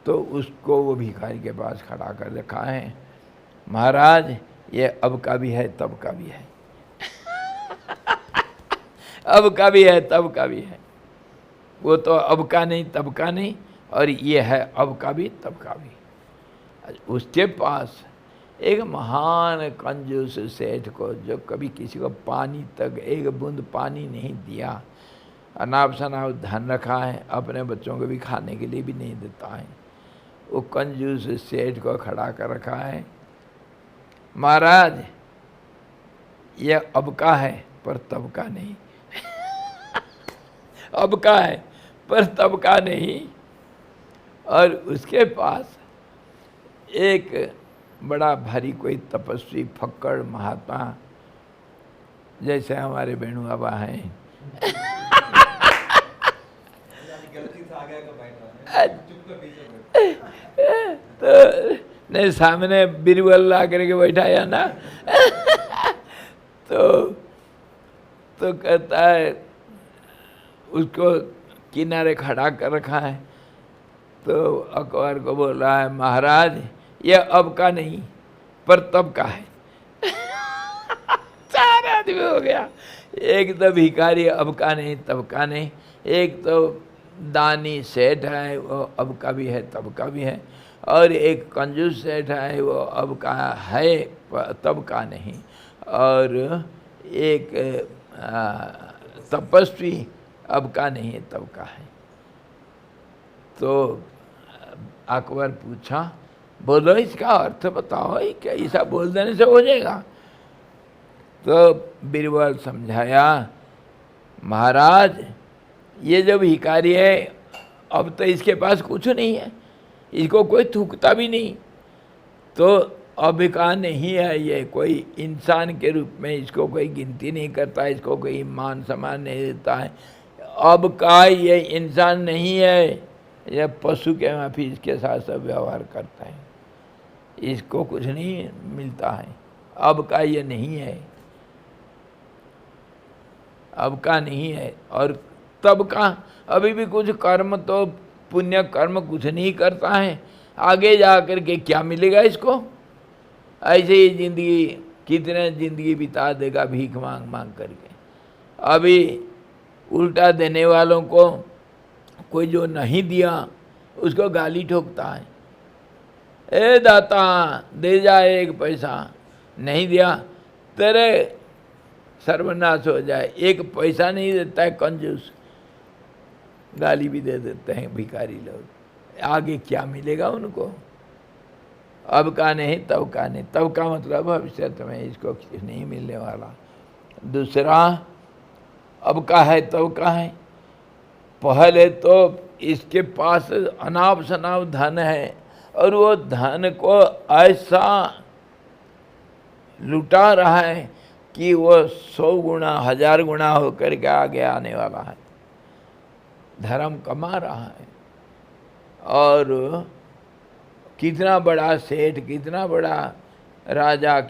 तो उसको वो भिखारी के पास खड़ा कर रखा है। महाराज ये अब का भी है तब का भी है अब का भी है तब का भी है। वो तो अब का नहीं तब का नहीं, और ये है अब का भी तब का भी। उसके पास एक महान कंजूस सेठ को, जो कभी किसी को पानी तक एक बूंद पानी नहीं दिया, अनाप शनाप धन रखा है, अपने बच्चों को भी खाने के लिए भी नहीं देता है, वो कंजूस सेठ को खड़ा कर रखा है। महाराज ये अब का है पर तब का नहीं अब का है पर तब का नहीं। और उसके पास एक बड़ा भारी कोई तपस्वी फक्कड़ महात्मा, जैसे हमारे वेणु बाबा हैं तो नहीं, सामने बीरबल ला करके बैठाया ना तो कहता है, उसको किनारे खड़ा कर रखा है, तो अकबर को बोल रहा है, महाराज ये अब का नहीं पर तब का है 4 आदमी हो गया। एक तो भिखारी अब का नहीं तब का नहीं, एक तो दानी सेठ है, वो अब का भी है तब का भी है, और एक कंजूस सेठ है, वो अब का है तब का नहीं, और एक तपस्वी अब का नहीं है तब का है। तो अकबर पूछा, बोलो इसका अर्थ बताओ, क्या ऐसा बोल देने से हो जाएगा? तो बीरबल समझाया, महाराज ये जो भिखारी है अब तो इसके पास कुछ नहीं है, इसको कोई थूकता भी नहीं, तो अब का नहीं है, ये कोई इंसान के रूप में इसको कोई गिनती नहीं करता, इसको कोई मान सम्मान नहीं देता है। अब का ये इंसान नहीं है, यह पशु के माफी इसके साथ सब व्यवहार करता है, इसको कुछ नहीं मिलता है। अब का ये नहीं है, अब का नहीं है। और तब का अभी भी कुछ कर्म, तो पुण्य कर्म कुछ नहीं करता है, आगे जा कर के क्या मिलेगा इसको? ऐसे ही जिंदगी, कितने जिंदगी बिता देगा भीख मांग मांग करके। अभी उल्टा देने वालों को कोई जो नहीं दिया उसको गाली ठोकता है, ए दाता दे जाए 1 पैसा, नहीं दिया तेरे सर्वनाश हो जाए। 1 पैसा नहीं देता है कंजूस, गाली भी दे देते हैं भिखारी लोग। आगे क्या मिलेगा उनको? अब का नहीं तब का नहीं, तब का मतलब भविष्य में इसको कुछ नहीं मिलने वाला। दूसरा, अब का है तब का है। पहले तो इसके पास अनाप शनाप धन है और वो धन को ऐसा लुटा रहा है कि वो 100 गुना 1000 गुना होकर के आगे आने वाला है। धर्म कमा रहा है और कितना बड़ा सेठ, कितना बड़ा राजा,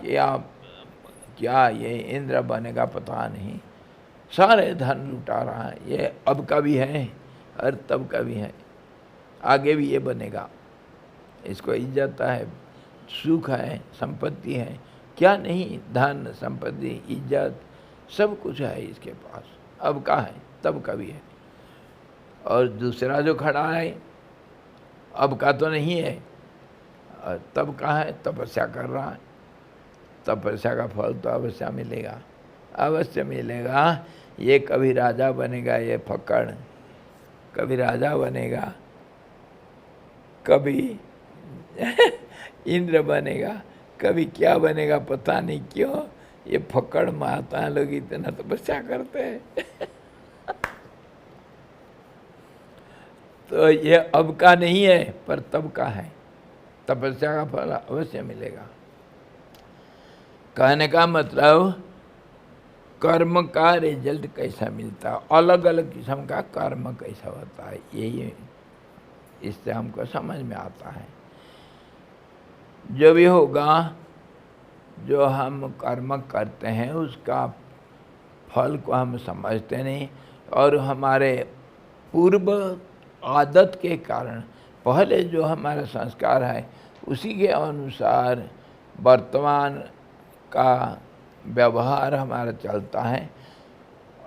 क्या ये इंद्र बनेगा पता नहीं, सारे धन लुटा रहा है। ये अब का भी है और तब का भी है, आगे भी ये बनेगा। इसको इज्जत है, सुख है, संपत्ति है, क्या नहीं, धन संपत्ति इज्जत सब कुछ है इसके पास। अब का है तब का भी है। और दूसरा जो खड़ा है अब का तो नहीं है और तब का है, तपस्या कर रहा है। तपस्या का फल तो अवश्य मिलेगा, अवश्य मिलेगा। ये कभी राजा बनेगा, ये फक्कड़ कभी राजा बनेगा, कभी इंद्र बनेगा, कभी क्या बनेगा पता नहीं क्यों। ये फक्कड़ माता लोग इतना तपस्या करते हैं। तो ये अब का नहीं है पर तब का है, तपस्या का फल अवश्य मिलेगा। कहने का मतलब कर्म का रिजल्ट कैसा मिलता है, अलग अलग किस्म का कर्म कैसा होता है, यही इससे हमको समझ में आता है। जो भी होगा, जो हम कर्म करते हैं उसका फल को हम समझते नहीं और हमारे पूर्व आदत के कारण, पहले जो हमारा संस्कार है उसी के अनुसार वर्तमान का व्यवहार हमारा चलता है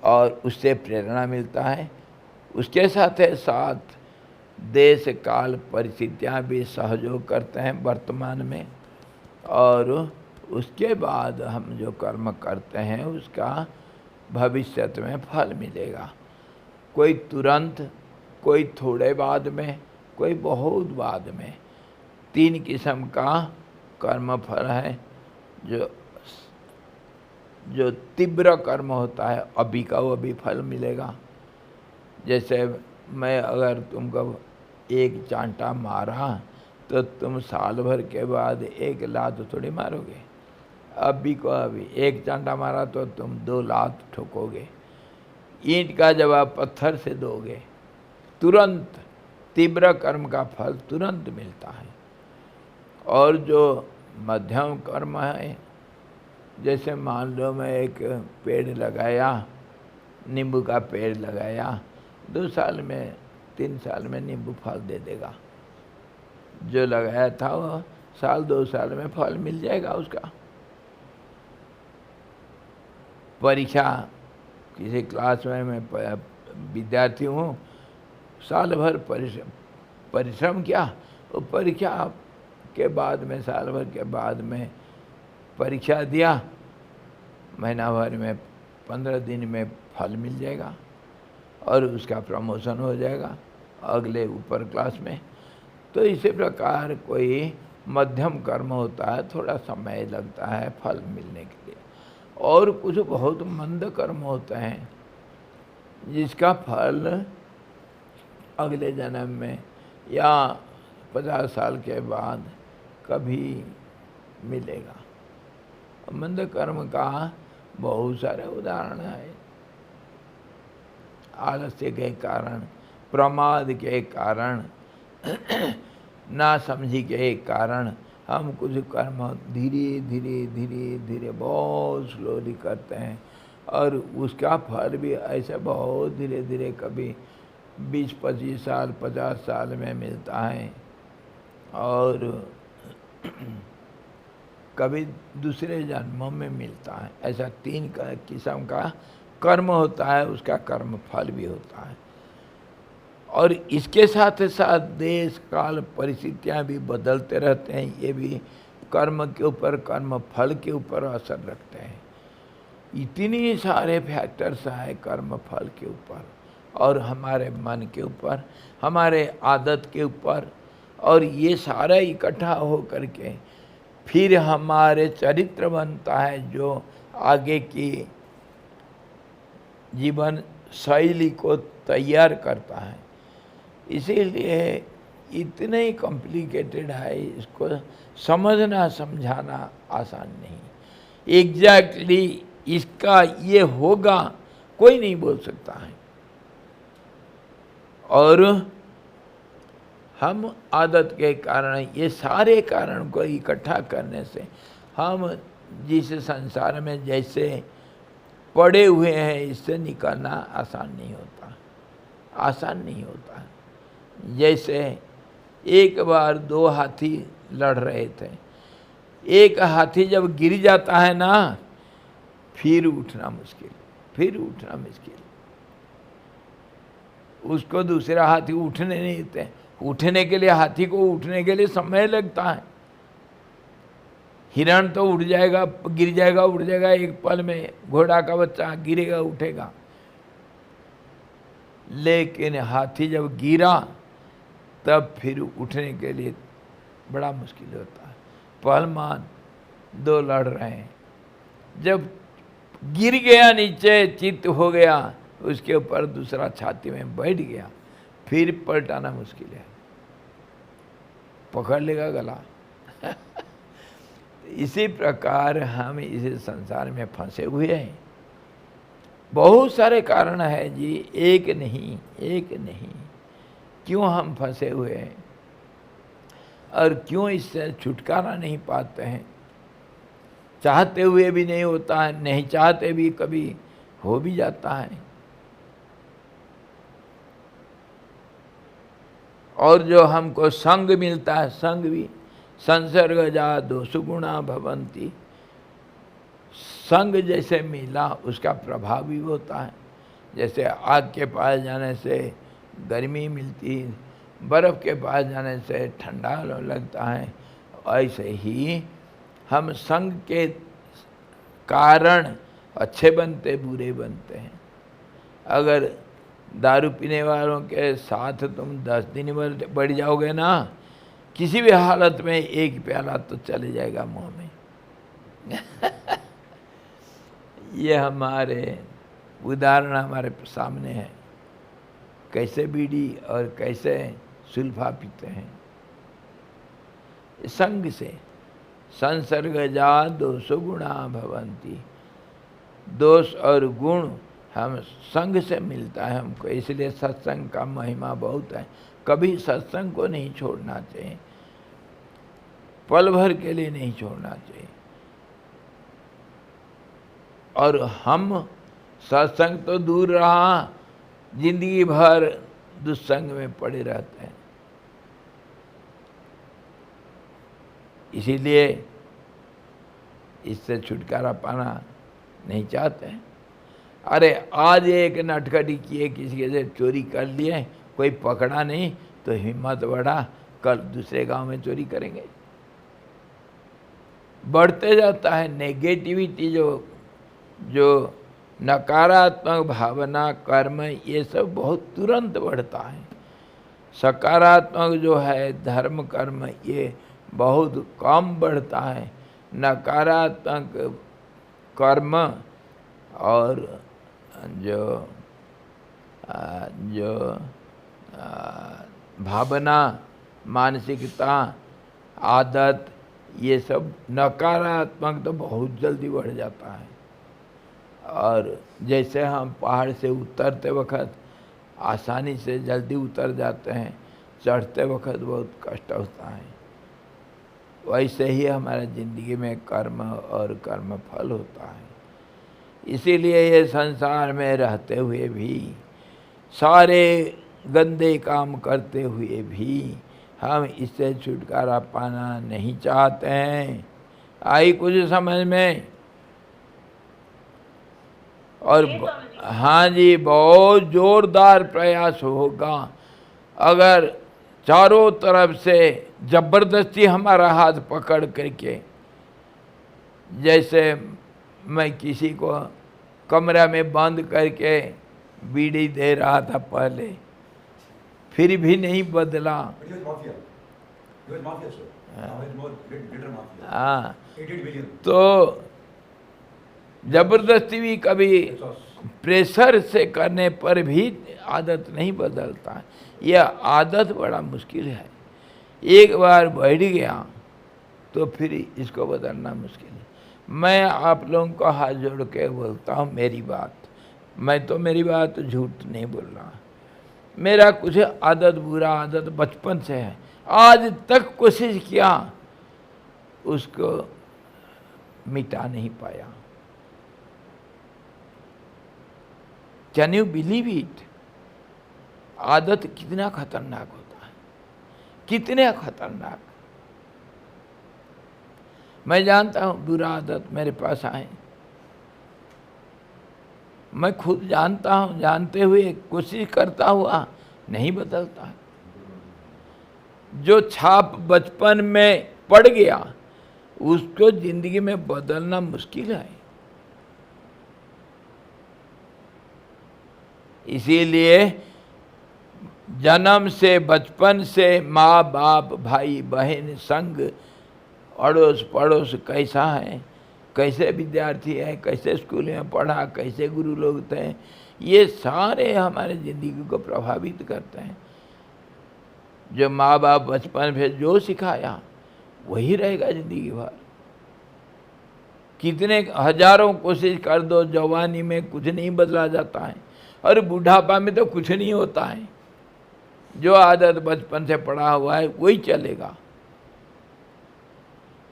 और उससे प्रेरणा मिलता है। उसके साथ साथ देश काल परिस्थितियाँ भी सहयोग करते हैं वर्तमान में, और उसके बाद हम जो कर्म करते हैं उसका भविष्य में फल मिलेगा। कोई तुरंत, कोई थोड़े बाद में, कोई बहुत बाद में। 3 किस्म का कर्म फल है। जो तीव्र कर्म होता है अभी का वो अभी फल मिलेगा। जैसे मैं अगर तुमको एक चांटा मारा तो तुम साल भर के बाद 1 लात थोड़ी मारोगे। अभी को अभी 1 चांटा मारा तो तुम 2 लात ठोकोगे। ईंट का जवाब पत्थर से दोगे। तुरंत तीव्र कर्म का फल तुरंत मिलता है। और जो मध्यम कर्म है, जैसे मान लो मैं एक पेड़ लगाया, नींबू का पेड़ लगाया, 2 साल में 3 साल में नींबू फल दे देगा। जो लगाया था वो साल 2 साल में फल मिल जाएगा उसका। परीक्षा, किसी क्लास में मैं विद्यार्थी हूँ, साल भर परिश्रम किया, वो परीक्षा के बाद में, साल भर के बाद में परीक्षा दिया, महीना भर में 15 दिन में फल मिल जाएगा और उसका प्रमोशन हो जाएगा अगले ऊपर क्लास में। तो इसी प्रकार कोई मध्यम कर्म होता है, थोड़ा समय लगता है फल मिलने के लिए। और कुछ बहुत मंद कर्म होते हैं जिसका फल अगले जन्म में या 50 साल के बाद कभी मिलेगा। मंद कर्म का बहुत सारे उदाहरण है। आलस्य के कारण, प्रमाद के कारण, ना समझी के कारण हम कुछ कर्म धीरे धीरे धीरे धीरे बहुत स्लोली करते हैं और उसका फल भी ऐसे बहुत धीरे धीरे कभी 20-25 साल 50 साल में मिलता है और कभी दूसरे जन्मों में मिलता है। ऐसा 3 किस्म का कर्म होता है, उसका कर्म फल भी होता है। और इसके साथ साथ देश काल परिस्थितियाँ भी बदलते रहते हैं। ये भी कर्म के ऊपर, कर्म फल के ऊपर असर रखते हैं। इतने सारे फैक्टर्स हैं कर्म फल के ऊपर और हमारे मन के ऊपर, हमारे आदत के ऊपर, और ये सारा इकट्ठा हो करके फिर हमारे चरित्र बनता है, जो आगे की जीवन शैली को तैयार करता है। इसीलिए इतने ही कॉम्प्लिकेटेड है, इसको समझना समझाना आसान नहीं। एग्जैक्टली इसका ये होगा कोई नहीं बोल सकता है, और हम आदत के कारण ये सारे कारण को इकट्ठा करने से हम जिस संसार में जैसे पड़े हुए हैं इससे निकलना आसान नहीं होता, आसान नहीं होता। जैसे एक बार दो हाथी लड़ रहे थे, एक हाथी जब गिर जाता है ना, फिर उठना मुश्किल, फिर उठना मुश्किल। उसको दूसरा हाथी उठने नहीं देते, उठने के लिए हाथी को उठने के लिए समय लगता है। हिरण तो उठ जाएगा, गिर जाएगा, उठ जाएगा एक पल में, घोड़ा का बच्चा गिरेगा उठेगा, लेकिन हाथी जब गिरा तब फिर उठने के लिए बड़ा मुश्किल होता है। पहलवान दो लड़ रहे हैं, जब गिर गया नीचे, चित्त हो गया, उसके ऊपर दूसरा छाती में बैठ गया, फिर पलटाना मुश्किल है, पकड़ लेगा गला। इसी प्रकार हम इस संसार में फंसे हुए हैं। बहुत सारे कारण है जी, एक नहीं, एक नहीं। क्यों हम फंसे हुए हैं और क्यों इससे छुटकारा नहीं पाते हैं? चाहते हुए भी नहीं होता है, नहीं चाहते भी कभी हो भी जाता है। और जो हमको संग मिलता है, संग भी संसर्गजा दोषु गुणा भवंती, संग जैसे मिला उसका प्रभाव भी होता है। जैसे आग के पास जाने से गर्मी मिलती, बर्फ़ के पास जाने से ठंडा लगता है, ऐसे ही हम संग के कारण अच्छे बनते बुरे बनते हैं। अगर दारू पीने वालों के साथ तुम 10 दिन बढ़ जाओगे ना, किसी भी हालत में एक प्याला तो चले जाएगा मुंह में। ये हमारे उदाहरण हमारे सामने है, कैसे बीड़ी और कैसे सुल्फा पीते हैं। संग से संसर्गजा दोषो गुणा भवंती, दोष और गुण हम संग से मिलता है हमको। इसलिए सत्संग का महिमा बहुत है। कभी सत्संग को नहीं छोड़ना चाहिए, पल भर के लिए नहीं छोड़ना चाहिए। और हम सत्संग तो दूर रहा, जिंदगी भर दुस्संग में पड़े रहते हैं। इसीलिए इससे छुटकारा पाना नहीं चाहते हैं। अरे आज एक नटखटी किए, किसी के से चोरी कर लिए, कोई पकड़ा नहीं तो हिम्मत बढ़ा, कल दूसरे गांव में चोरी करेंगे। बढ़ते जाता है नेगेटिविटी, जो नकारात्मक भावना कर्म, ये सब बहुत तुरंत बढ़ता है। सकारात्मक जो है धर्म कर्म, ये बहुत कम बढ़ता है। नकारात्मक कर्म और जो भावना, मानसिकता, आदत, ये सब नकारात्मक तो बहुत जल्दी बढ़ जाता है। और जैसे हम पहाड़ से उतरते वक्त आसानी से जल्दी उतर जाते हैं, चढ़ते वक्त बहुत कष्ट होता है, वैसे ही हमारे ज़िंदगी में कर्म और कर्म फल होता है। इसीलिए ये संसार में रहते हुए भी, सारे गंदे काम करते हुए भी हम इससे छुटकारा पाना नहीं चाहते हैं। आई कुछ समझ में? और हाँ जी, बहुत जोरदार प्रयास होगा। अगर चारों तरफ से जबरदस्ती हमारा हाथ पकड़ करके, जैसे मैं किसी को कमरा में बंद करके बीड़ी दे रहा था पहले, फिर भी नहीं बदला, He was mafia, sir. Now he's more greater mafia. हाँ 88 billion. तो जबरदस्ती भी कभी Exhaust. प्रेशर से करने पर भी आदत नहीं बदलता। यह आदत बड़ा मुश्किल है, एक बार बैठ गया तो फिर इसको बदलना मुश्किल है। मैं आप लोगों को हाथ जोड़ के बोलता हूँ मेरी बात, मैं तो मेरी बात झूठ नहीं बोल रहा। मेरा कुछ आदत, बुरा आदत बचपन से है, आज तक कोशिश किया उसको मिटा नहीं पाया। Can you believe it? आदत कितना खतरनाक होता है, कितने खतरनाक। मैं जानता हूं बुरा आदत मेरे पास आए, मैं खुद जानता हूं, जानते हुए कोशिश करता हुआ नहीं बदलता। जो छाप बचपन में पड़ गया उसको जिंदगी में बदलना मुश्किल है। इसीलिए जन्म से, बचपन से माँ बाप, भाई बहन, संग, अड़ोस पड़ोस कैसा है, कैसे विद्यार्थी है, कैसे स्कूल में पढ़ा, कैसे गुरु लोग थे, ये सारे हमारे ज़िंदगी को प्रभावित करते हैं। जो माँ बाप बचपन में जो सिखाया वही रहेगा ज़िंदगी भर। कितने हजारों कोशिश कर दो, जवानी में कुछ नहीं बदला जाता है और बुढ़ापा में तो कुछ नहीं होता है। जो आदत बचपन से पड़ा हुआ है वही चलेगा।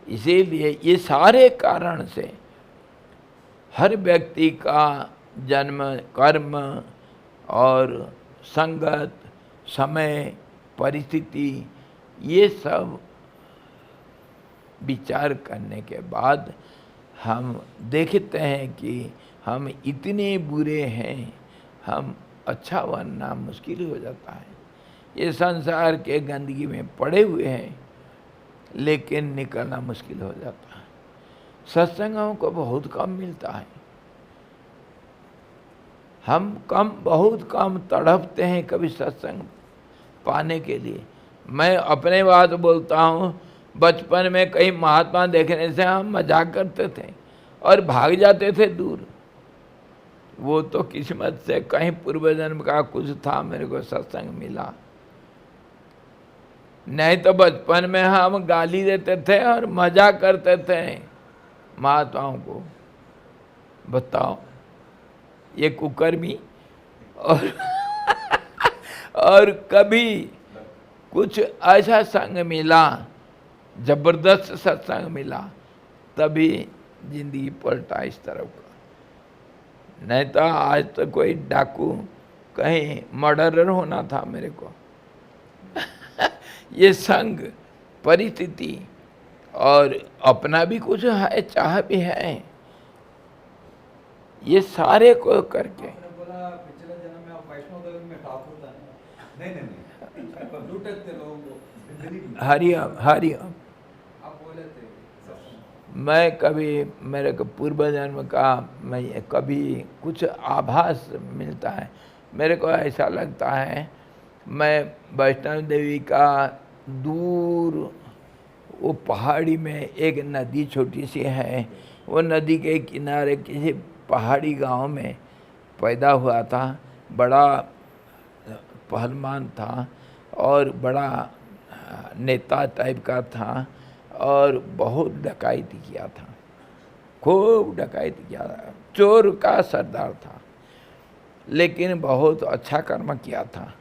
इसीलिए ये सारे कारण से हर व्यक्ति का जन्म, कर्म और संगत, समय, परिस्थिति, ये सब विचार करने के बाद हम देखते हैं कि हम इतने बुरे हैं, हम अच्छा बनना मुश्किल हो जाता है। ये संसार के गंदगी में पड़े हुए हैं लेकिन निकलना मुश्किल हो जाता है। सत्संगों को बहुत कम मिलता है, हम बहुत कम तड़पते हैं कभी सत्संग पाने के लिए। मैं अपने बात बोलता हूँ, बचपन में कई महात्मा देखने से हम मजाक करते थे और भाग जाते थे दूर। वो तो किस्मत से कहीं पूर्व जन्म का कुछ था, मेरे को सत्संग मिला। नहीं तो बचपन में हम गाली देते थे और मजाक करते थे महात्माओं को। बताओ, ये कुकर्मी। और कभी कुछ ऐसा संग मिला, जबरदस्त सत्संग मिला, तभी जिंदगी पलटा इस तरफ का। नहीं तो आज तो कोई डाकू, कहीं मर्डरर होना था मेरे को। ये संग, परिस्थिति और अपना भी कुछ है, चाह भी है, ये सारे को करके। आपने बोला पिछले जन्म में आप वैष्णव देवी में ठाकुर था। नहीं लूटे थे लोगों को। हरिओम हरिओम। आप बोले थे मैं कभी, मेरे को पूर्व जन्म का मैं कभी कुछ आभास मिलता है। मेरे को ऐसा लगता है मैं वैष्णव देवी का दूर वो पहाड़ी में एक नदी छोटी सी है, वो नदी के किनारे किसी पहाड़ी गांव में पैदा हुआ था। बड़ा पहलवान था और बड़ा नेता टाइप का था और बहुत डकैती किया था, खूब डकैती किया था, चोर का सरदार था, लेकिन बहुत अच्छा कर्म किया था।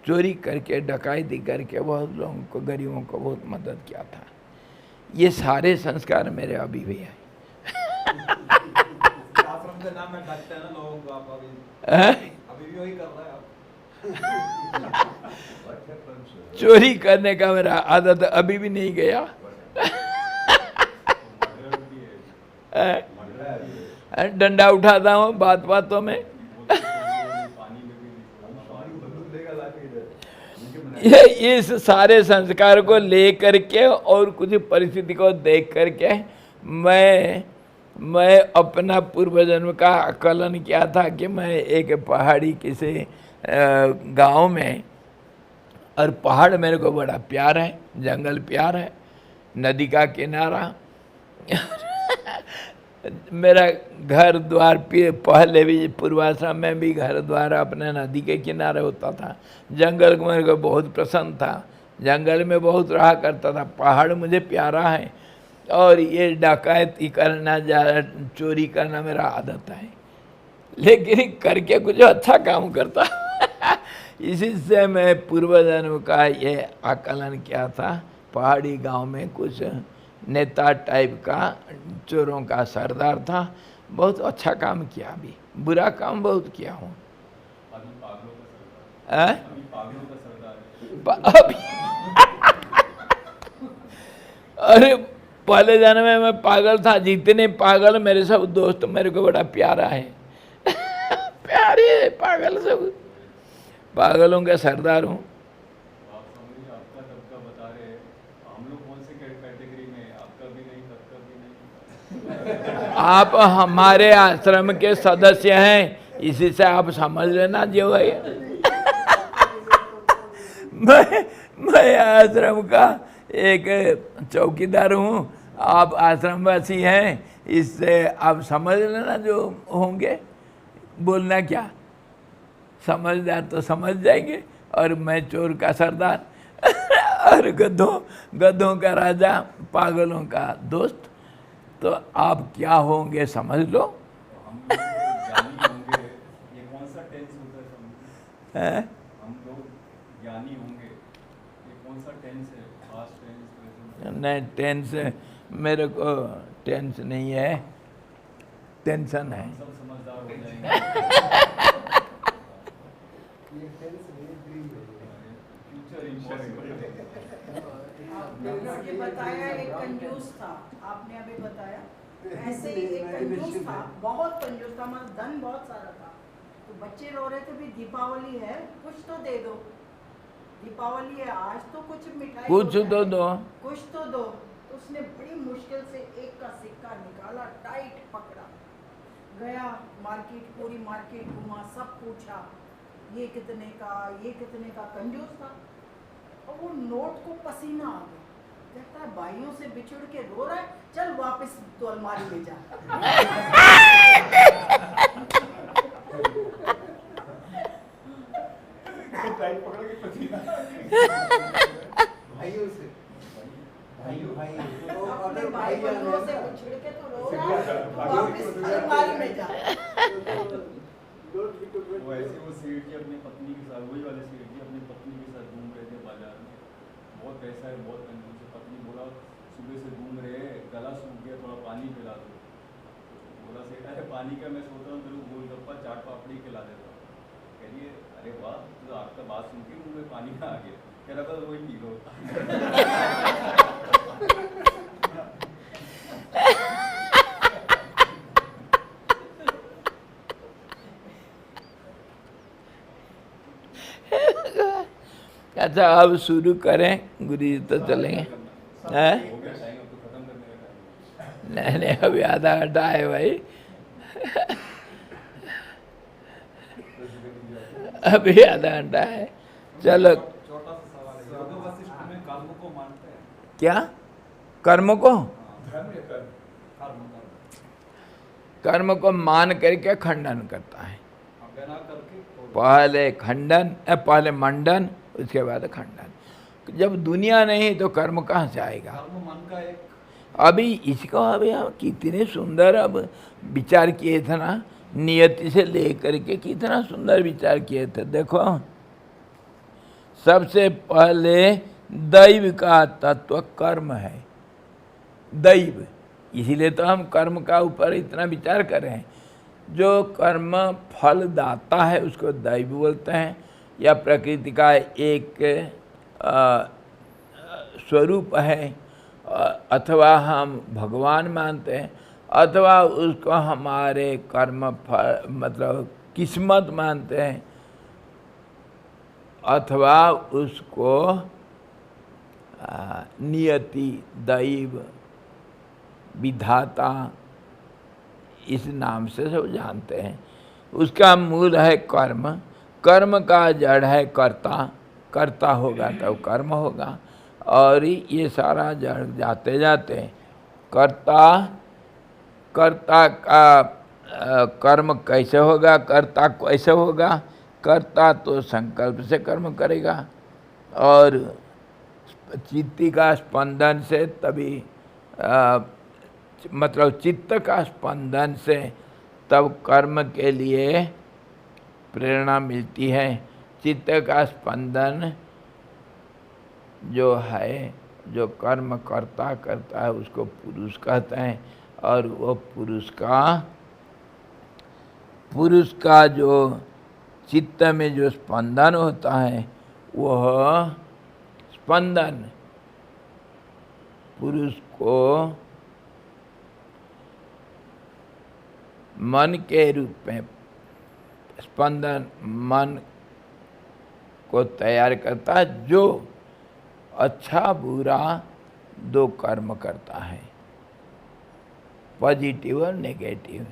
चोरी करके, डकैती करके बहुत लोगों को, गरीबों को बहुत मदद किया था। ये सारे संस्कार मेरे अभी भी हैं। आश्रम के नाम में डांटते हैं ना लोगों को, आप अभी भी वही कर रहे हैं आप। चोरी करने का मेरा आदत अभी भी नहीं गया। डंडा उठाता हूँ बात बातों में। इस सारे संस्कार को लेकर के और कुछ परिस्थिति को देख करके मैं अपना पूर्व जन्म का आकलन किया था कि मैं एक पहाड़ी किसी गांव में और पहाड़ मेरे को बड़ा प्यार है, जंगल प्यार है, नदी का किनारा। मेरा घर द्वार पहले भी पूर्वाश्रम में भी घर द्वार अपने नदी के किनारे होता था। जंगल को मेरे को बहुत पसंद था, जंगल में बहुत रहा करता था। पहाड़ मुझे प्यारा है, और ये डकैती करना, चोरी करना मेरा आदत है, लेकिन करके कुछ अच्छा काम करता। इसी से मैं पूर्व जन्म का ये आकलन किया था। पहाड़ी गांव में कुछ नेता टाइप का चोरों का सरदार था। बहुत अच्छा काम किया, भी बुरा काम बहुत किया हूँ। अरे पहले जन्म में मैं पागल था, जितने पागल मेरे सब दोस्त मेरे को बड़ा प्यारा है। प्यारे है पागल, सब पागलों का सरदार हूँ। आप हमारे आश्रम के सदस्य हैं, इसी से आप समझ लेना जो है। मैं आश्रम का एक चौकीदार हूँ, आप आश्रमवासी हैं, इससे आप समझ लेना जो होंगे। बोलना क्या, समझदार तो समझ जाएंगे। और मैं चोर का सरदार और गधों का राजा, पागलों का दोस्त, तो आप क्या होंगे समझ लो। हम लोग ज्ञानी होंगे, ये कौन सा टेंस होता है? हम लोग ज्ञानी होंगे, ये कौन सा टेंस है? Past tense, present? नहीं, टेंस मेरे को टेंस नहीं है, टेंशन है। सब समझदार हो जाएंगे। Future impossible. आपने बताया एक कंजूस था, आपने अभी बताया ऐसे ही एक कंजूस था, बहुत कंजूस था, मतलब धन बहुत सारा था। तो बच्चे रो रहे थे भी दीपावली है, कुछ तो दे दो, दीपावली है आज तो कुछ मिठाई कुछ तो दो, कुछ तो दो। तो उसने बड़ी मुश्किल से एक का सिक्का निकाला, टाइट पकड़ा, गया मार्केट, पूरी मार्केट घुमा, सब पूछा ये कितने का, ये कितने का। कंजूस था, और वो नोट को पसीना आ गया। कहता है भाइयों से बिछुड़ के रो रहा है, चल वापस तो अलमारी ले जा। अपने भाई बंधुओं से बिछुड़ के तो रो रहा है, तो वापस अलमारी में जा। वो ऐसे वो सेठ जी अपनी पत्नी के साथ, वही वाले सेठ जी अपनी पत्नी के साथ घूम रहे थे बाजार में। बहुत पैसा है, बहुत कंजूस है। पत्नी बोला सुबह से घूम रहे हैं, गला सूख गया, थोड़ा पानी पिला दो। बोला सेठ अरे पानी का, मैं सोच रहा हूँ तेरे को गोलगप्पा चाट पापड़ी खिला देता हूँ। कह रही है अरे वाह, तो आपका बात सुन के मुँह में पानी आ गया। कह रहा था वही पी लो। अच्छा अब शुरू करें, गुरु जी तो चलेंगे हैं? नहीं नहीं, अभी आधा घंटा है भाई। अभी आधा घंटा है, चलो। छोटा सा सवाल है, योग वशिष्ठ में कर्म को मानते हैं? क्या कर्म को? धर्म या कर्म? कर्म को मान करके खंडन करता है। बिना करके पहले खंडन, पहले मंडन, उसके बाद खंडन। जब दुनिया नहीं तो कर्म कहाँ से आएगा? कर्म मन का एक, अभी इसको अभी हम कितने सुंदर अब विचार किए थे ना, नियति से लेकर के कितना सुंदर विचार किए थे। देखो सबसे पहले दैव का तत्व कर्म है, दैव। इसीलिए तो हम कर्म का ऊपर इतना विचार कर रहे हैं। जो कर्म फल दाता है उसको दैव बोलते हैं, या प्रकृति का एक स्वरूप है, अथवा हम भगवान मानते हैं, अथवा उसको हमारे कर्म फल मतलब किस्मत मानते हैं, अथवा उसको नियति, दैव, विधाता इस नाम से सब जानते हैं। उसका मूल है कर्म, कर्म का जड़ है कर्ता, कर्ता होगा तब कर्म होगा। और ये सारा जड़ जाते जाते कर्ता का कर्म कैसे होगा, कर्ता कैसे होगा? कर्ता तो संकल्प से कर्म करेगा और चित्त का स्पंदन से तभी मतलब चित्त का स्पंदन से तब कर्म के लिए प्रेरणा मिलती है। चित्त का स्पंदन जो है, जो कर्म करता है उसको पुरुष कहते हैं। और वो पुरुष का जो चित्त में जो स्पंदन होता है वह स्पंदन पुरुष को मन के रूप में स्पंदन मन को तैयार करता है, जो अच्छा बुरा दो कर्म करता है, पॉजिटिव और नेगेटिव।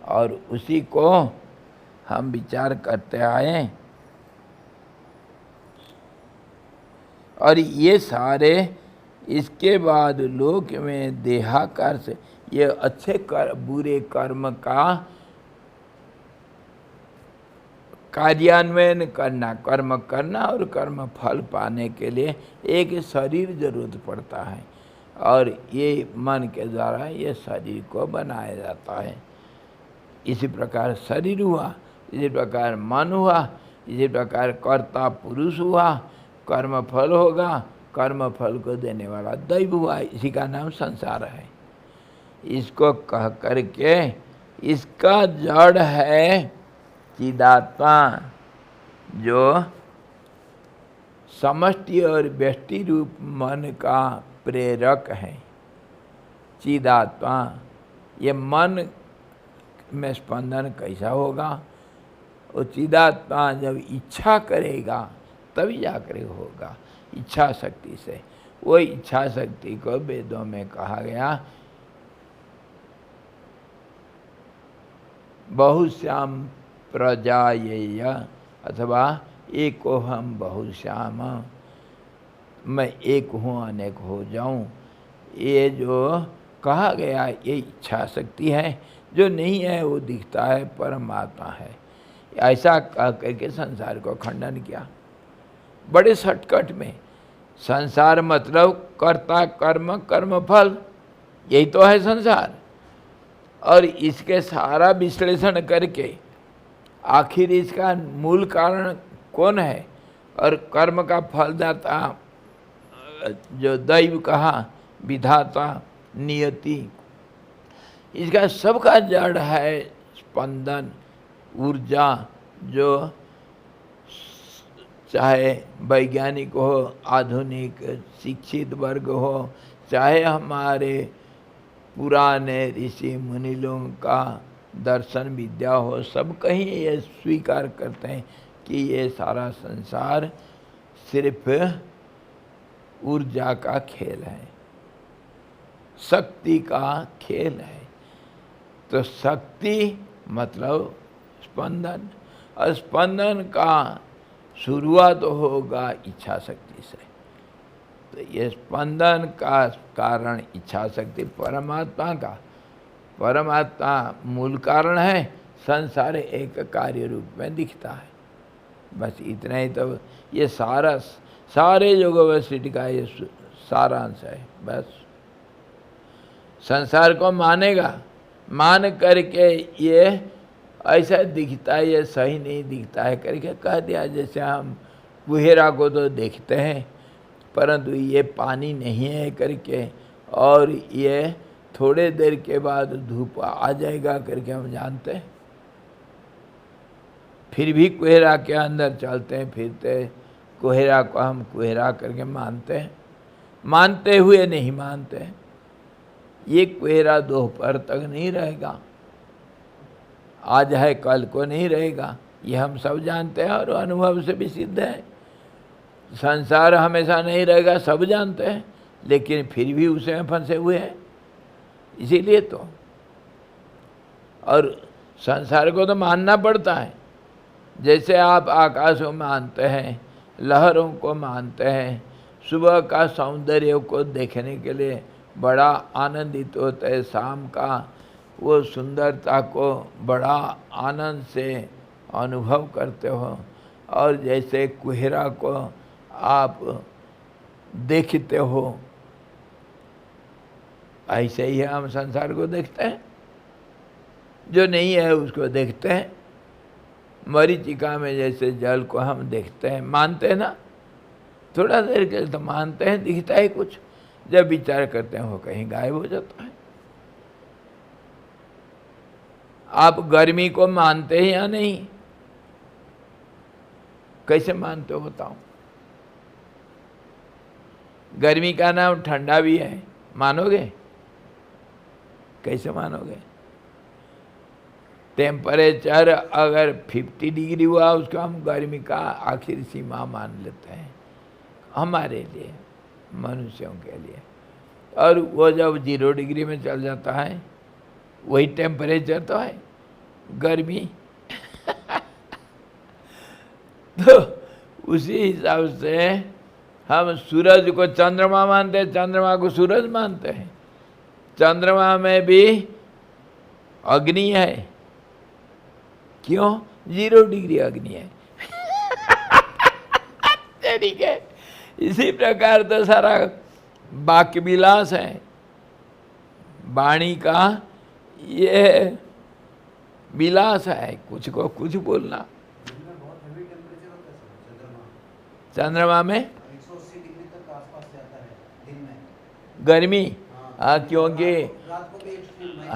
और उसी को हम विचार करते आए। और ये सारे इसके बाद लोक में देहाकार से ये अच्छे बुरे कर्म का कार्यान्वयन करना, कर्म करना और कर्म फल पाने के लिए एक शरीर जरूरत पड़ता है। और ये मन के द्वारा ये शरीर को बनाया जाता है। इसी प्रकार शरीर हुआ, इसी प्रकार मन हुआ, इसी प्रकार कर्ता पुरुष हुआ, कर्म फल होगा, कर्म फल को देने वाला दैव हुआ। इसी का नाम संसार है। इसको कह करके इसका जड़ है चिदात्मा, जो समष्टि और व्यष्टि रूप मन का प्रेरक है। चिदात्मा, ये मन में स्पंदन कैसा होगा? वो चिदात्मा जब इच्छा करेगा तभी जाकर होगा, इच्छा शक्ति से। वो इच्छा शक्ति को वेदों में कहा गया बहुश्याम प्रजायेय, अथवा एको हम बहुश्याम, मैं एक हूँ अनेक हो जाऊँ। ये जो कहा गया ये इच्छा शक्ति है, जो नहीं है वो दिखता है परमात्मा है। ऐसा कह करके संसार को खंडन किया बड़े शॉर्टकट में। संसार मतलब कर्ता कर्म कर्म फल, यही तो है संसार। और इसके सारा विश्लेषण करके आखिर इसका मूल कारण कौन है और कर्म का फलदाता जो दैव कहा, विधाता, नियति, इसका सबका जड़ है स्पंदन, ऊर्जा। जो चाहे वैज्ञानिक हो, आधुनिक शिक्षित वर्ग हो, चाहे हमारे पुराने ऋषि मुनि लोगों का दर्शन विद्या हो, सब कहीं ये स्वीकार करते हैं कि ये सारा संसार सिर्फ ऊर्जा का खेल है, शक्ति का खेल है। तो शक्ति मतलब स्पंदन, और स्पंदन का शुरुआत होगा इच्छा शक्ति से। तो ये स्पंदन का कारण इच्छा शक्ति परमात्मा का, परमात्मा मूल कारण है, संसार एक कार्य रूप में दिखता है। बस इतना ही। तो ये सारे योग वैशिष्ट का ये सारांश है। बस संसार को मानेगा, मान करके ये ऐसा दिखता है, ये सही नहीं दिखता है करके कह दिया। जैसे हम कुहेरा को तो देखते हैं परंतु ये पानी नहीं है करके, और ये थोड़े देर के बाद धूप आ जाएगा करके हम जानते हैं। फिर भी कुहेरा के अंदर चलते फिरते कुहेरा को हम कुहेरा करके मानते हैं, मानते हुए नहीं मानते। ये कुहेरा दोपहर तक नहीं रहेगा, आज है कल को नहीं रहेगा, ये हम सब जानते हैं और अनुभव से भी सिद्ध है। संसार हमेशा नहीं रहेगा, सब जानते हैं, लेकिन फिर भी उसे में फंसे हुए हैं। इसीलिए तो, और संसार को तो मानना पड़ता है। जैसे आप आकाश को मानते हैं, लहरों को मानते हैं, सुबह का सौंदर्य को देखने के लिए बड़ा आनंदित होते हैं, शाम का वो सुंदरता को बड़ा आनंद से अनुभव करते हो, और जैसे कुहरा को आप देखते हो ऐसे ही हम संसार को देखते हैं, जो नहीं है उसको देखते हैं। मरीचिका में जैसे जल को हम देखते हैं, मानते हैं ना, थोड़ा देर के लिए तो मानते हैं, दिखता है कुछ, जब विचार करते हैं वो कहीं गायब हो जाता है। आप गर्मी को मानते हैं या नहीं? कैसे मानते हो बताओ? गर्मी का नाम ठंडा भी है, मानोगे? कैसे मानोगे? टेम्परेचर अगर 50 डिग्री हुआ उसको हम गर्मी का आखिरी सीमा मान लेते हैं हमारे लिए, मनुष्यों के लिए, और वो जब 0 डिग्री में चल जाता है वही टेम्परेचर तो है गर्मी। तो उसी हिसाब से हम सूरज को चंद्रमा मानते हैं, चंद्रमा को सूरज मानते हैं। चंद्रमा में भी अग्नि है, क्यों? 0 डिग्री अग्नि है। ठीक है, इसी प्रकार तो सारा वाक्य विलास है, वाणी का ये विलास है, कुछ को कुछ बोलना। चंद्रमा में 180 डिग्री तक आसपास जाता है दिन में गर्मी, हाँ, क्योंकि रात को भी एक्सट्रीम है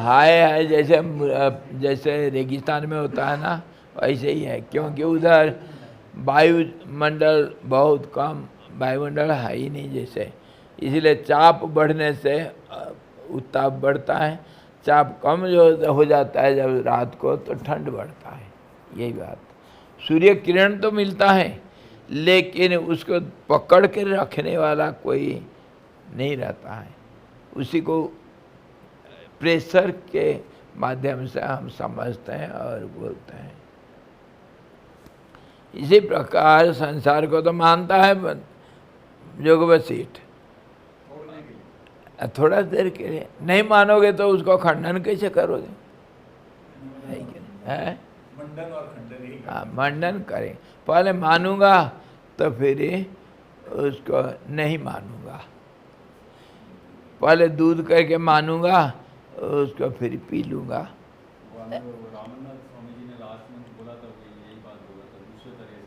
जैसे रेगिस्तान में होता है ना, वैसे ही है, क्योंकि उधर वायुमंडल बहुत कम, वायुमंडल है ही नहीं जैसे, इसलिए चाप बढ़ने से उत्ताप बढ़ता है, चाप कम जो हो जाता है जब रात को तो ठंड बढ़ता है। यही बात, सूर्य किरण तो मिलता है लेकिन उसको पकड़ के रखने वाला कोई नहीं रहता है, उसी को प्रेशर के माध्यम से हम समझते हैं और बोलते हैं। इसी प्रकार संसार को तो मानता है योग वशिष्ठ, थोड़ा देर के लिए नहीं मानोगे तो उसको खंडन कैसे करोगे? है कि नहीं? है मंडन और खंडन ही हाँ, मंडन करें, पहले मानूंगा तो फिर उसको नहीं मानूंगा, पहले दूध करके मानूंगा उसको फिर पी लूँगा। रामनाथ स्वामी जी ने लास्ट में बोला था कि यही बात बोला था दूसरे तरह से,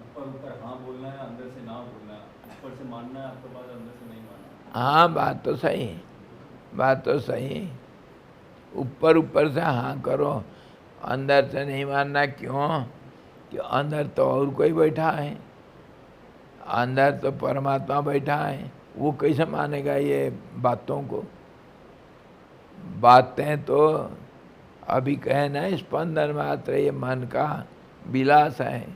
ऊपर ऊपर हाँ बोलना है, अंदर से ना बोलना है, ऊपर से मानना है आपके बाद, अंदर से नहीं मानना। हाँ, बात तो सही, बात तो सही, ऊपर ऊपर से हाँ करो, अंदर से नहीं मानना। क्यों? कि अंदर तो और कोई बैठा है, अंदर तो परमात्मा बैठा है, वो कैसे मानेगा ये बातों को? बातें तो अभी कहे ना स्पंदन मात्र, ये मन का विलास है,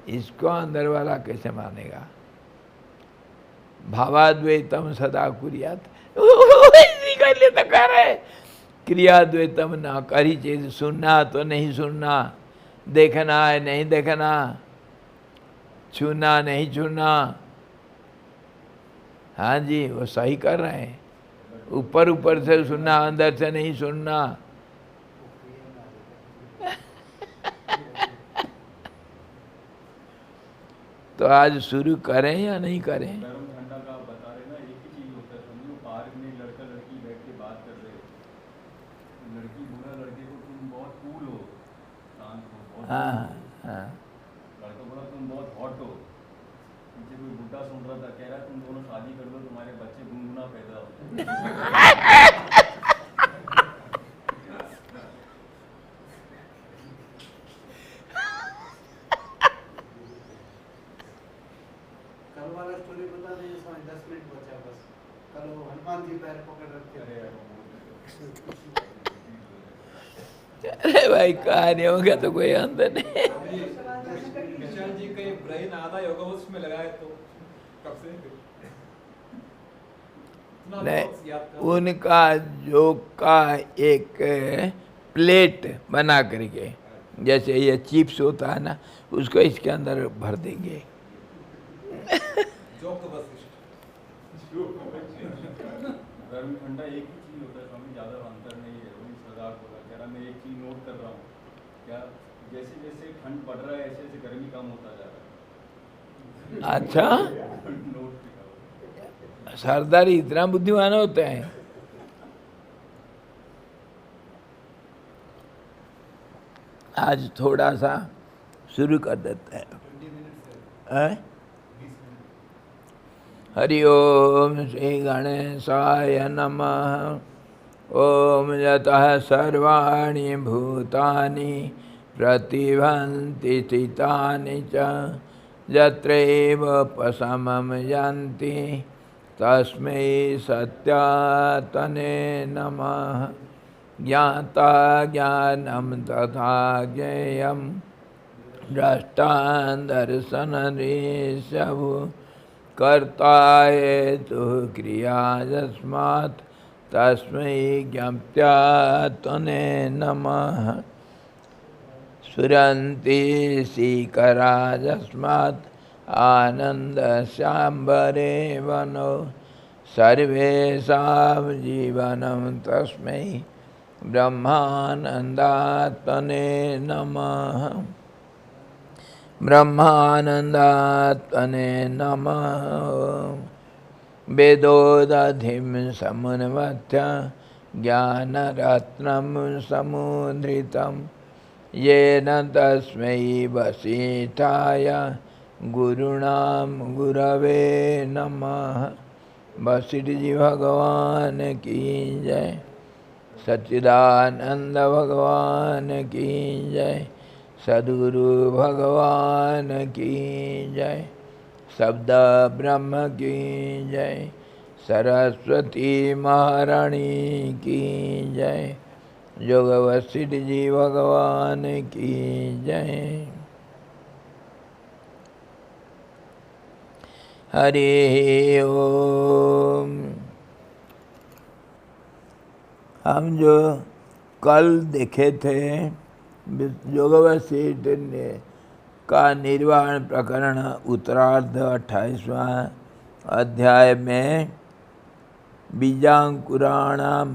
इसको अंदर वाला कैसे मानेगा? भावाद्वैतम सदा कुर्यात, इसी के लिए तो कह रहे, क्रियाद्वैतम ना करी चीज, सुनना तो नहीं सुनना, देखना है नहीं देखना, छूना नहीं छूना। हाँ जी, वो सही कर रहे हैं, ऊपर ऊपर से सुनना, अंदर से नहीं सुनना। तो आज शुरू करें या नहीं करें? गर्म ठंडा का आप बता रहे ना, एक ही चीज होता है, समझो पार्क में लड़का लड़की बैठ के बात कर रहे हो, लड़की बोला लड़के को तुम बहुत कूल हो, शांत हो, बहुत हाँ cool हो। हाँ, लड़का बोला तुम बहुत हॉट हो, पीछे कोई बूढ़ा सुन रहा था, कह रहा तुम दोनों शादी कर लो, तुम्हारे बच्चे गुनगुना पैदा होते। कल वाला स्टोरी बता दीजिए स्वामी, 10 मिनट बचा बस। कल वो हनुमान जी पैर पकड़ रखे अरे यार, अरे भाई कहानियों का तो कोई अंत नहीं। विशाल जी का ये ब्रेन आधा योगा उसमें लगाए तो कब से इतना नहीं, याद कर उनका जो का एक प्लेट बना करके, जैसे ये चिप्स होता है ना, उसको इसके अंदर भर देंगे, जोक वशिष्ठ। गर्म ठंडा एक ही चीज होता है स्वामी, ज़्यादा अंतर नहीं है। वही सदाक बोला, कह रहा मैं एक चीज नोट कर रहा हूँ, क्या जैसे जैसे ठंड बढ़ रहा है ऐसे ऐसे गर्मी कम होता जा रहा है। अच्छा, नोट किया। सरदार इतना बुद्धिमान होते हैं। आज थोड़ा सा शुरू कर देते हैं। 20 मिनट से हैं? 20 मिनट। हरि ओम श्री गणेशाय नमः। ओम यतः सर्वाणि भूतानि प्रतिभन्ति स्थितानि च यत्रैव पशमं यन्ति तस्मै सत्यात्मने नमः। ज्ञाता ज्ञानं तथा ज्ञेयं द्रष्टा दर्शनरीशभु कर्ता हेतुः क्रिया यस्मात् तस्मै ज्ञप्त्यात्मने नमः। स्फुरन्ति सीकरा यस्मात् आनन्दस्याम्बरे वनो सर्वेषां जीवनं तस्मै ब्रह्मानन्दात्मने नमः। ब्रह्मानन्दात्मने नमः। वेदोदधिं समुन्मथ्य ज्ञानरत्नं समुद्रितं येन तस्मै वसिष्ठाय गुरुणां गुरवे नमः। वशिष्ठ जी भगवान की जय। सच्चिदानंद भगवान की जय। सद्गुरु भगवान की जय। शब्द ब्रह्म की जय। सरस्वती महारानी की जय। जोग वशिष्ठ जी भगवान की जय। हरि ओम। हम जो कल देखे थे जोग वशिष्ठ ने का निर्वाण प्रकरण उत्तरार्ध 28वां अध्याय में बीजांकुराणाम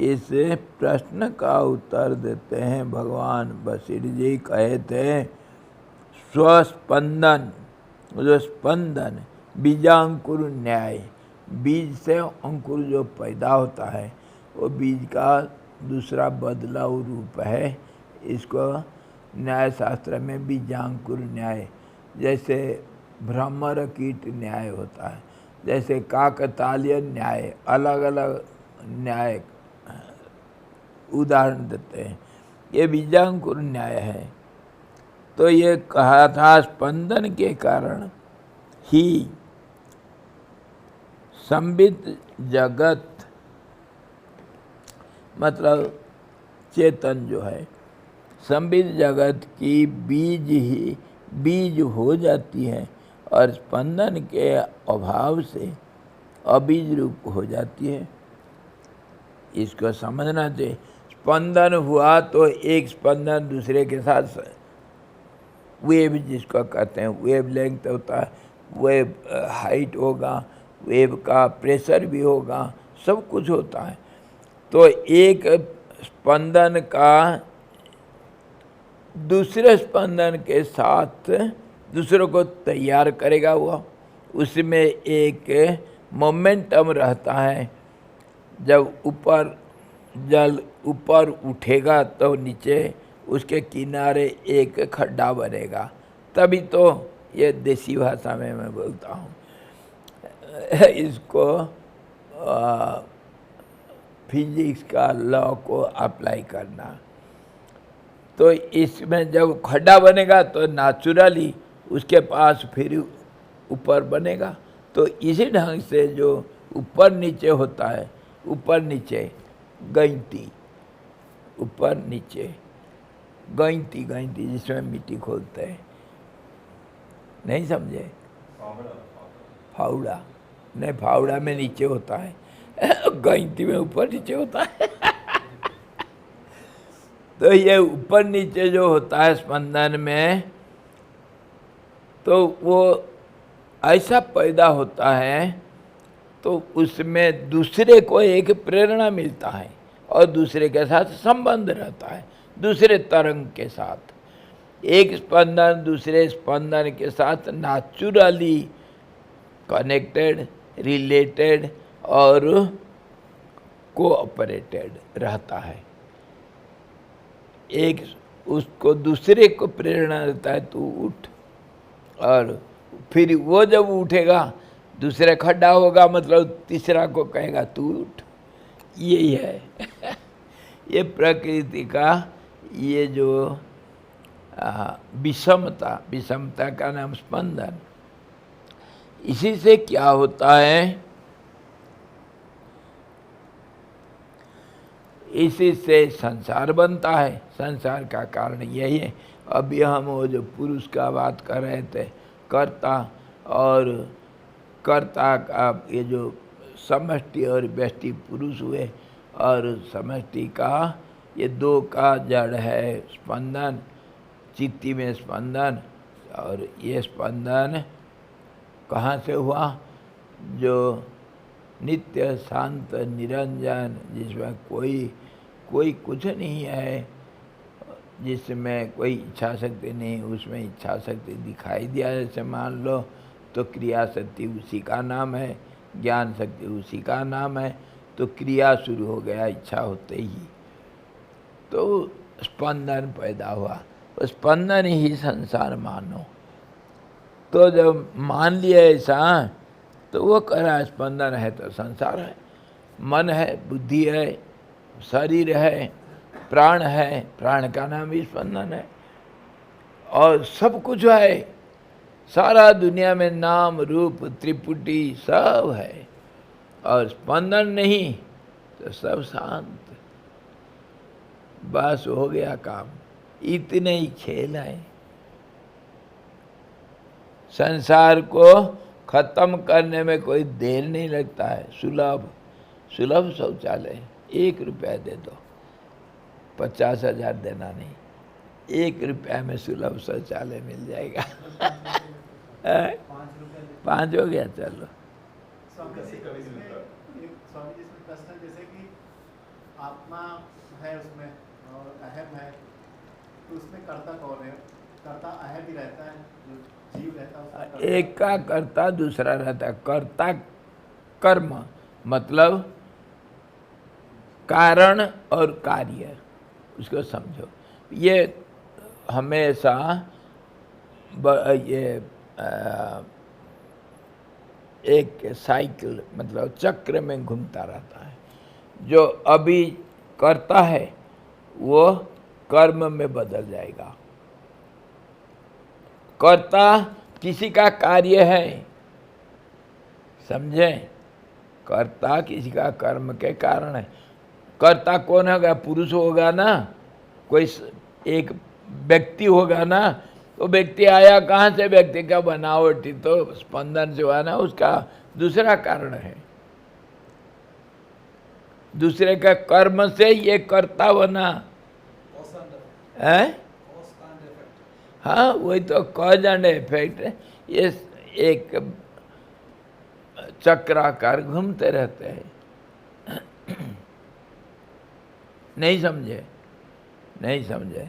इस प्रश्न का उत्तर देते हैं। भगवान वशिष्ठ जी कहे थे स्वस्पंदन, जो स्पंदन बीजांकुर न्याय, बीज से अंकुर जो पैदा होता है वो बीज का दूसरा बदलाव रूप है। इसको न्याय शास्त्र में बीजांकुर न्याय, जैसे भ्रमर कीट न्याय होता है, जैसे काकतालीय न्याय, अलग अलग न्याय उदाहरण देते हैं। ये बीजांकुर न्याय है। तो ये कहा था स्पंदन के कारण ही संबित जगत, मतलब चेतन जो है, संबित जगत की बीज ही बीज हो जाती है और स्पंदन के अभाव से अबीज रूप हो जाती है। इसको समझना चाहिए। स्पंदन हुआ तो एक स्पंदन दूसरे के साथ वेव, जिसको कहते हैं वेव लेंथ होता है, वेव हाइट होगा, वेव का प्रेशर भी होगा, सब कुछ होता है। तो एक स्पंदन का दूसरे स्पंदन के साथ दूसरों को तैयार करेगा, वो उसमें एक मोमेंटम रहता है। जब ऊपर जल ऊपर उठेगा तो नीचे उसके किनारे एक खड्डा बनेगा, तभी तो ये देसी भाषा में मैं बोलता हूँ इसको फिजिक्स का लॉ को अप्लाई करना। तो इसमें जब खड्डा बनेगा तो नेचुरली उसके पास फिर ऊपर बनेगा। तो इसी ढंग से जो ऊपर नीचे होता है, ऊपर नीचे गैंती, ऊपर नीचे गैंती, गैंती जिसमें मिट्टी खोलते हैं, नहीं समझे? फावड़ा नहीं, फावड़ा में नीचे होता है, गैंती में ऊपर नीचे होता है तो ये ऊपर नीचे जो होता है स्पंदन में, तो वो ऐसा पैदा होता है तो उसमें दूसरे को एक प्रेरणा मिलता है और दूसरे के साथ संबंध रहता है, दूसरे तरंग के साथ। एक स्पंदन दूसरे स्पंदन के साथ नेचुरली कनेक्टेड, रिलेटेड और कोऑपरेटेड रहता है। एक उसको दूसरे को प्रेरणा देता है, तू उठ, और फिर वो जब उठेगा दूसरा खड्डा होगा, मतलब तीसरा को कहेगा तू उठ। यही है ये प्रकृति का ये जो विषमता का नाम स्पंदन। इसी से क्या होता है, इसी से संसार बनता है। संसार का कारण यही है। अभी हम वो जो पुरुष का बात कर रहे थे, कर्ता और कर्ता का ये जो समष्टि और व्यष्टि पुरुष हुए, और समष्टि का ये दो का जड़ है स्पंदन, चित्ती में स्पंदन, और ये स्पंदन कहाँ से हुआ, जो नित्य शांत निरंजन, जिसमें कोई कुछ नहीं है, जिसमें कोई इच्छा शक्ति नहीं, उसमें इच्छा शक्ति दिखाई दिया जैसे मान लो, तो क्रिया शक्ति उसी का नाम है, ज्ञान शक्ति उसी का नाम है, तो क्रिया शुरू हो गया इच्छा होते ही, तो स्पंदन पैदा हुआ। तो स्पंदन ही संसार मानो। तो जब मान लिया ऐसा, तो वो कह रहा है स्पंदन है तो संसार है, मन है, बुद्धि है, शरीर है, प्राण है, प्राण का नाम भी स्पंदन है, और सब कुछ है, सारा दुनिया में नाम रूप त्रिपुटी सब है, और स्पंदन नहीं तो सब शांत। बस हो गया काम, इतने ही खेल है। संसार को खत्म करने में कोई देर नहीं लगता है। सुलभ शौचालय, 1 रुपया दे दो, 50,000 देना नहीं, 1 रुपया में सुलभ शौचालय मिल जाएगा। 5 हो गया, चलो। स्वामी जी इसमें प्रश्न है, जैसे कि आत्मा है उसमें और अहम है, तो उसमें कर्ता कौन है? कर्ता अहम ही रहता है, जो जीव रहता है उसका कर्ता। एक का कर्ता दूसरा रहता है। कर्ता कर्म मतलब कारण और कार्य, उसको समझो। ये हमेशा ये एक साइकिल मतलब चक्र में घूमता रहता है। जो अभी करता है वो कर्म में बदल जाएगा। कर्ता किसी का कार्य है, समझे? कर्ता किसी का कर्म के कारण है। कर्ता कौन होगा? पुरुष होगा ना, कोई एक व्यक्ति होगा ना, तो व्यक्ति आया कहाँ से? व्यक्ति का बनावटी तो स्पंदन जो है ना, उसका दूसरा कारण है। दूसरे का कर्म से ये कर्ता बना है। हाँ, वही तो कॉज एंड इफेक्ट। ये एक चक्राकार घूमते रहते हैं। नहीं समझे? नहीं समझे?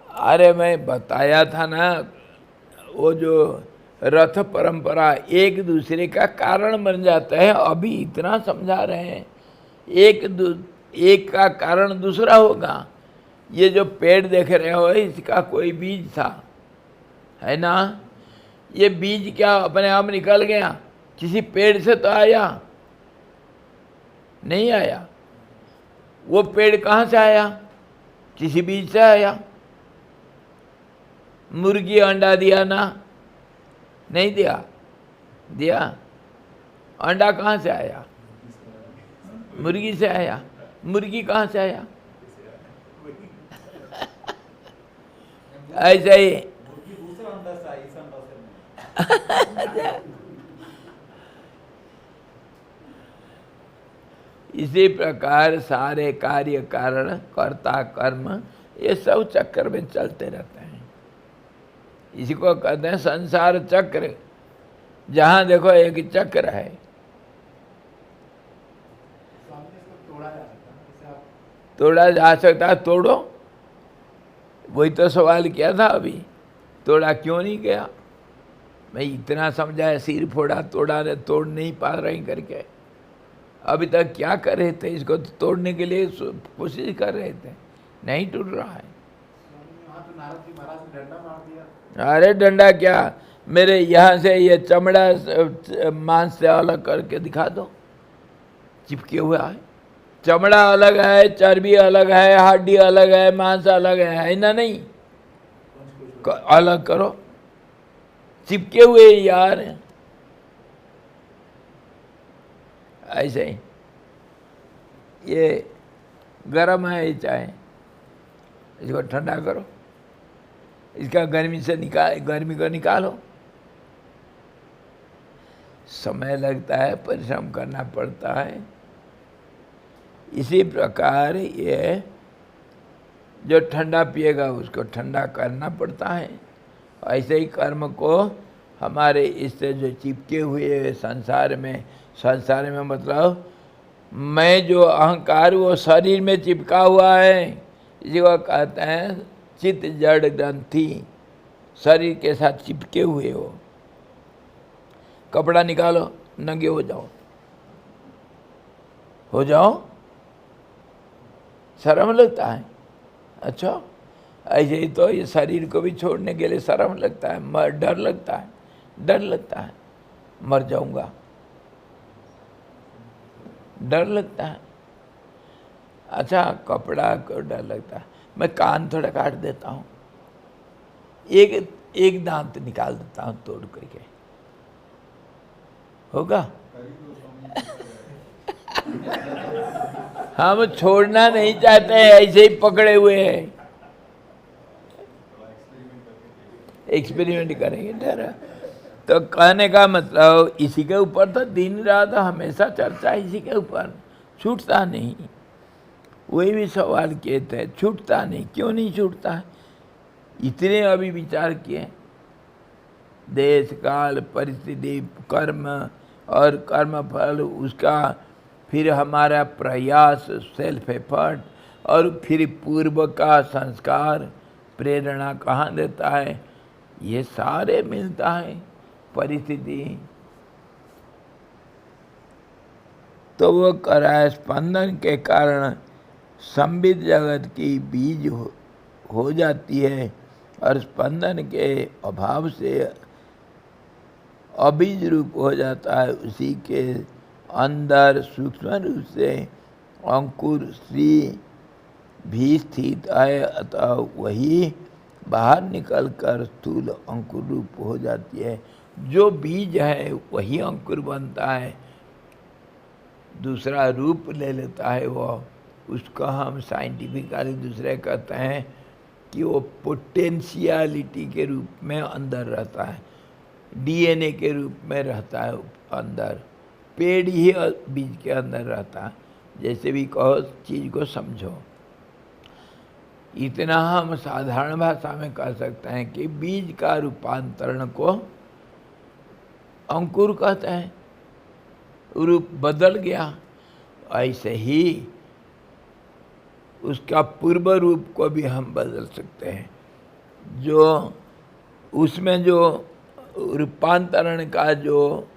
अरे मैं बताया था ना, वो जो रथ परंपरा एक दूसरे का कारण बन जाता है। अभी इतना समझा रहे हैं, एक का कारण दूसरा होगा। ये जो पेड़ देख रहे हो, इसका कोई बीज था, है ना? ये बीज क्या अपने आप निकल गया? किसी पेड़ से तो आया नहीं? आया। वो पेड़ कहाँ से आया? किसी बीज से आया। मुर्गी अंडा दिया ना? नहीं दिया? दिया। अंडा कहाँ से आया? मुर्गी से आया। मुर्गी कहाँ से आया? ऐसा ही इसी प्रकार सारे कार्य कारण कर्ता कर्म ये सब चक्कर में चलते रहते हैं। इसी को कहते हैं संसार चक्र, जहाँ देखो एक चक्र है। स्वामी जी, इसको तोड़ा जा सकता है, जैसे आप तोड़ा जा सकता है, तोड़ो। वही तो सवाल किया था अभी, तोड़ा क्यों नहीं गया? मैं इतना समझाया, सिर फोड़ा, तोड़ा ने तोड़ नहीं पा रहे करके। अभी तक क्या कर रहे थे? इसको तोड़ने के लिए कोशिश कर रहे थे, नहीं टूट रहा है। वहाँ तो नारद जी महाराज ने डंडा मार दिया। अरे डंडा क्या, मेरे यहाँ से ये चमड़ा मांस से अलग करके दिखा दो, चिपके हुआ है। चमड़ा अलग है, चर्बी अलग है, हड्डी अलग है, मांस अलग है ना? नहीं, अलग करो, चिपके हुए यार। ऐसे ही ये गरम है ये चाय, इसको ठंडा करो, इसका गर्मी से गर्मी को निकालो। समय लगता है, परिश्रम करना पड़ता है। इसी प्रकार ये जो ठंडा पिएगा उसको ठंडा करना पड़ता है। ऐसे ही कर्म को हमारे इससे जो चिपके हुए संसार में मतलब मैं जो अहंकार वो शरीर में चिपका हुआ है, इसी को कहते हैं चित्त जड़ ग्रंथि, शरीर के साथ चिपके हुए हो। कपड़ा निकालो, नंगे हो जाओ, शर्म लगता है। अच्छा, ऐसे ही तो ये शरीर को भी छोड़ने के लिए शर्म लगता है, डर लगता है, मर जाऊंगा, डर लगता है। अच्छा, कपड़ा को डर लगता है। मैं कान थोड़ा काट देता हूँ, एक दांत निकाल देता हूँ तोड़ करके, होगा? हम छोड़ना नहीं चाहते हैं, ऐसे ही पकड़े हुए हैं। एक्सपेरिमेंट करेंगे डर। तो कहने का मतलब इसी के ऊपर तो दिन रात हमेशा चर्चा इसी के ऊपर, छूटता नहीं। वही भी सवाल किए थे, छूटता नहीं, क्यों नहीं छूटता है? इतने अभी विचार किए, देश काल परिस्थिति, कर्म और कर्म फल, उसका फिर हमारा प्रयास, सेल्फ एफर्ट, और फिर पूर्व का संस्कार प्रेरणा कहाँ देता है, ये सारे मिलता है परिस्थिति। तो वो कराए स्पंदन के कारण संबित जगत की बीज हो जाती है, और स्पंदन के अभाव से अबीज रूप हो जाता है। उसी के अंदर सूक्ष्म रूप से अंकुर श्री भी स्थित है, अतः वही बाहर निकलकर स्थूल अंकुर रूप हो जाती है। जो बीज है वही अंकुर बनता है, दूसरा रूप ले लेता है वो। उसको हम साइंटिफिकली दूसरे कहते हैं कि वो पोटेंशियलिटी के रूप में अंदर रहता है, डीएनए के रूप में रहता है अंदर। पेड़ ही बीज के अंदर रहता है, जैसे भी कहो चीज़ को समझो। इतना हम साधारण भाषा में कह सकते हैं कि बीज का रूपांतरण को अंकुर कहते हैं, रूप बदल गया। ऐसे ही उसका पूर्व रूप को भी हम बदल सकते हैं। जो उसमें जो रूपांतरण का जो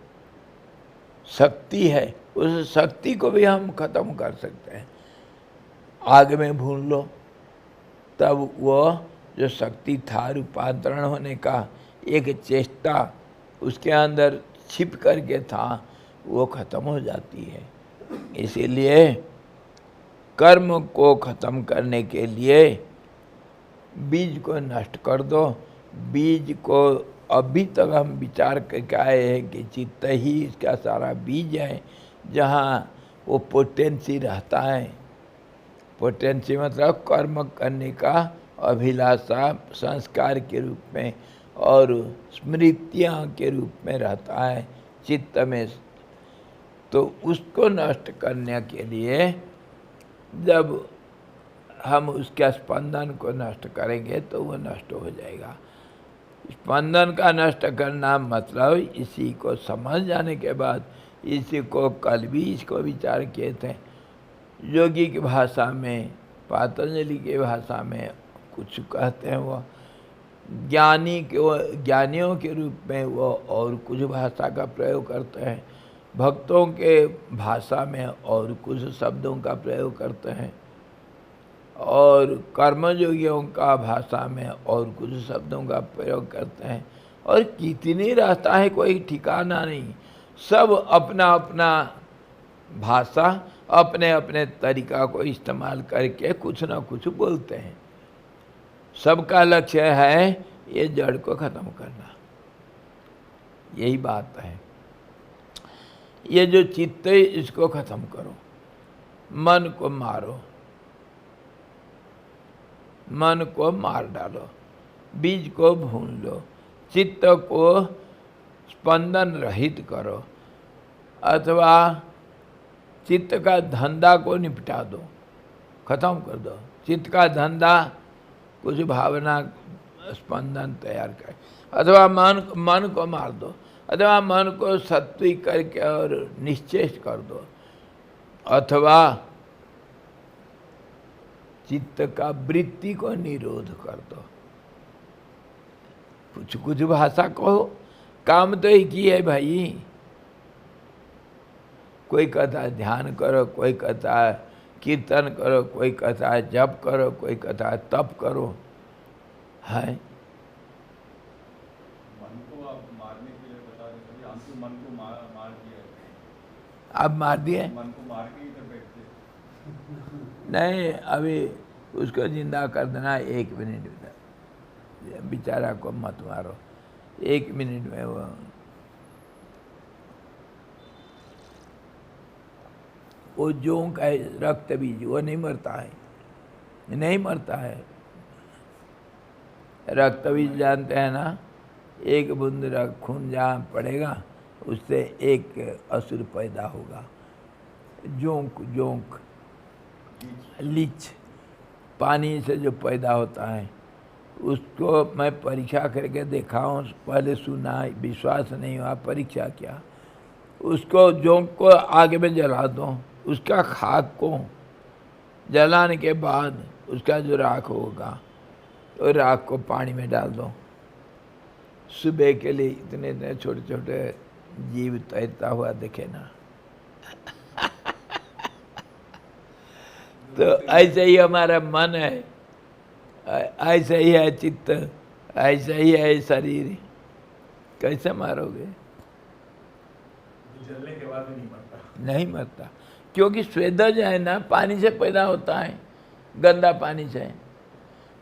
शक्ति है, उस शक्ति को भी हम खत्म कर सकते हैं। आग में भून लो, तब वो जो शक्ति था रूपांतरण होने का, एक चेष्टा उसके अंदर छिप करके था, वो खत्म हो जाती है। इसीलिए कर्म को खत्म करने के लिए बीज को नष्ट कर दो। बीज को अभी तक हम विचार करके आए हैं कि चित्त ही इसका सारा बीज है, जहाँ वो पोटेंसी रहता है। पोटेंसी मतलब कर्म करने का अभिलाषा संस्कार के रूप में और स्मृतियाँ के रूप में रहता है चित्त में। तो उसको नष्ट करने के लिए जब हम उसके स्पंदन को नष्ट करेंगे तो वो नष्ट हो जाएगा। स्पंदन का नष्ट करना मतलब इसी को समझ जाने के बाद, इसी को कल भी इसको विचार किए थे, योगी की भाषा में, पतंजलि की भाषा में कुछ कहते हैं, वो ज्ञानियों के रूप में वो और कुछ भाषा का प्रयोग करते हैं, भक्तों के भाषा में और कुछ शब्दों का प्रयोग करते हैं, और कर्मयोगियों का भाषा में और कुछ शब्दों का प्रयोग करते हैं, और कितनी रास्ता है कोई ठिकाना नहीं। सब अपना अपना भाषा, अपने अपने तरीका को इस्तेमाल करके कुछ ना कुछ बोलते हैं। सबका लक्ष्य है ये जड़ को ख़त्म करना, यही बात है। ये जो चित्त है इसको ख़त्म करो, मन को मारो, मन को मार डालो, बीज को भून लो, चित्त को स्पंदन रहित करो, अथवा चित्त का धंधा को निपटा दो, खत्म कर दो। चित्त का धंधा कुछ भावना स्पंदन तैयार कर, अथवा मन को मार दो, अथवा मन को सात्विक करके और निश्चेष्ट कर दो, अथवा चित्त का वृत्ति को निरोध कर दो। कुछ कुछ भाषा कहो, काम तो एक ही है भाई। कोई कहता है ध्यान करो, कोई कहता है कीर्तन करो, कोई कहता है जप करो, कोई कहता है तप करो, है। मन को आप मारने के लिए बता रहे थे, हम तो मन को मार दिया। आप मार दिए? मन को मार के ही तो बैठते। नहीं, अभी उसको जिंदा कर देना 1 मिनट में। बेचारा को मत मारो, 1 मिनट में वो जोंक है, रक्त बीज, वो नहीं मरता है, नहीं मरता है। रक्त बीज जानते हैं ना, 1 बूंद खून जहाँ पड़ेगा उससे 1 असुर पैदा होगा। जोंक लीच पानी से जो पैदा होता है, उसको मैं परीक्षा करके देखा हूँ, पहले सुना, विश्वास नहीं हुआ, परीक्षा किया। उसको जोंक को आगे में जला दो, उसका खाक को जलाने के बाद उसका जो राख होगा, तो राख को पानी में डाल दो। सुबह के लिए इतने इतने छोटे छोटे जीव तैरता हुआ दिखे ना। तो ऐसे ही हमारा मन है, ऐसे ही है चित्त, ऐसे ही है शरीर। कैसे मारोगे? जलने के बाद भी नहीं मरता। नहीं मरता, क्योंकि स्वेदज है ना, पानी से पैदा होता है, गंदा पानी से।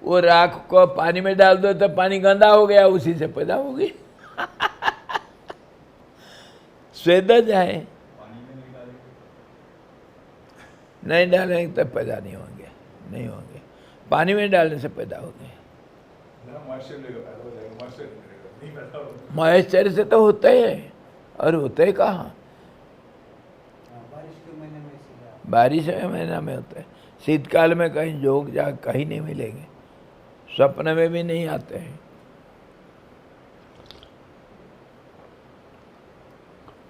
वो राख को पानी में डाल दो तो पानी गंदा हो गया, उसी से पैदा होगी। स्वेदज है, नहीं डालेंगे तो पैदा नहीं होंगे, नहीं होंगे। पानी में डालने से पैदा होंगे। मॉइस्चर से तो होते हैं, और होते कहाँ? बारिश के महीना में होते हैं। शीतकाल में कहीं जोग जाग कहीं नहीं मिलेंगे, स्वप्न में भी नहीं आते हैं।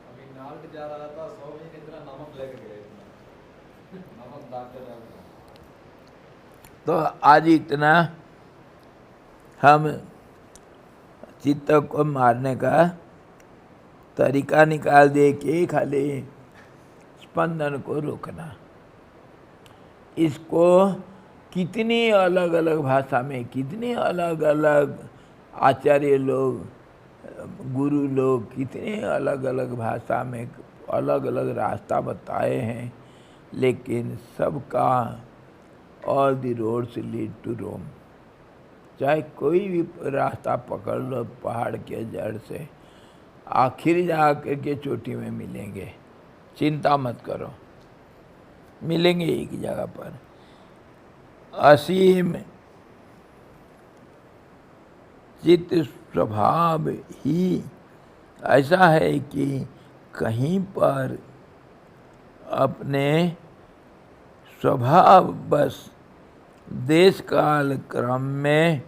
अभी नाल जा रहा था, 100 में कितना नमक लेके गए, नमक डालते रहा। तो आज इतना हम चित्त को मारने का तरीका निकाल दे कि खाली स्पंदन को रोकना। इसको कितनी अलग अलग भाषा में, कितने अलग अलग आचार्य लोग, गुरु लोग कितने अलग अलग भाषा में अलग अलग रास्ता बताए हैं, लेकिन सबका all the roads lead to Rome. चाहे कोई भी रास्ता पकड़ लो, पहाड़ के जड़ से आखिर जा कर के चोटी में मिलेंगे, चिंता मत करो, मिलेंगे एक जगह पर। असीम चित्त स्वभाव ही ऐसा है कि कहीं पर अपने स्वभाव बस देश काल क्रम में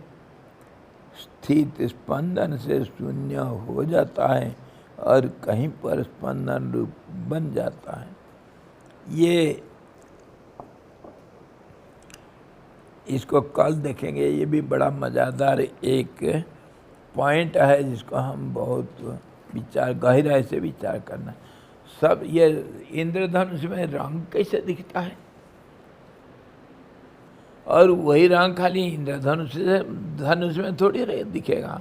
स्थित स्पंदन से शून्य हो जाता है और कहीं पर स्पंदन रूप बन जाता है। ये इसको कल देखेंगे। ये भी बड़ा मज़ेदार एक पॉइंट है जिसको हम बहुत विचार गहराई से विचार करना। सब ये इंद्रधनुष में रंग कैसे दिखता है, और वही रंग खाली धनुष में थोड़ी दिखेगा।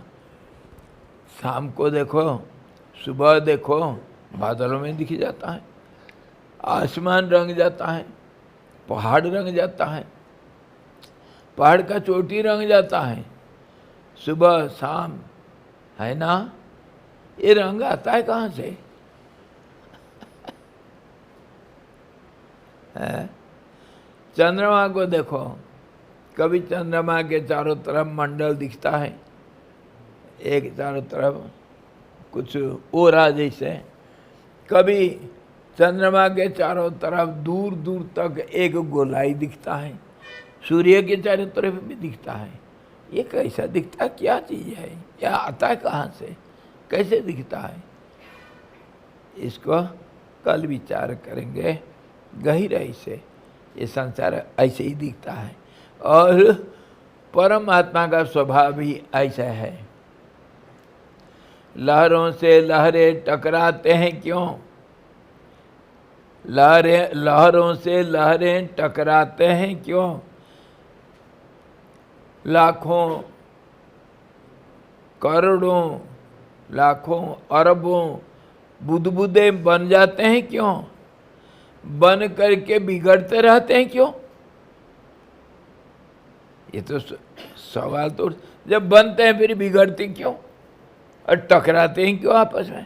शाम को देखो, सुबह देखो, बादलों में दिख जाता है, आसमान रंग जाता है, पहाड़ रंग जाता है, पहाड़ का चोटी रंग जाता है, सुबह शाम, है ना। ये रंग आता है कहाँ से? चंद्रमा को देखो, कभी चंद्रमा के चारों तरफ मंडल दिखता है, एक चारों तरफ कुछ ओरा जैसे, कभी चंद्रमा के चारों तरफ दूर दूर तक एक गोलाई दिखता है, सूर्य के चारों तरफ भी दिखता है। ये कैसा दिखता है, क्या चीज़ है, क्या आता है कहाँ से, कैसे दिखता है? इसको कल विचार करेंगे गहराई से। ये संसार ऐसे ही दिखता है और परमात्मा का स्वभाव भी ऐसा है। लहरों से लहरें टकराते हैं क्यों? लहरों से लहरें टकराते हैं क्यों? लाखों करोड़ों लाखों अरबों बुदबुदे बन जाते हैं क्यों? बन करके बिगड़ते रहते हैं क्यों? ये तो सवाल तो, जब बनते हैं फिर बिगड़ते क्यों और टकराते हैं क्यों आपस में?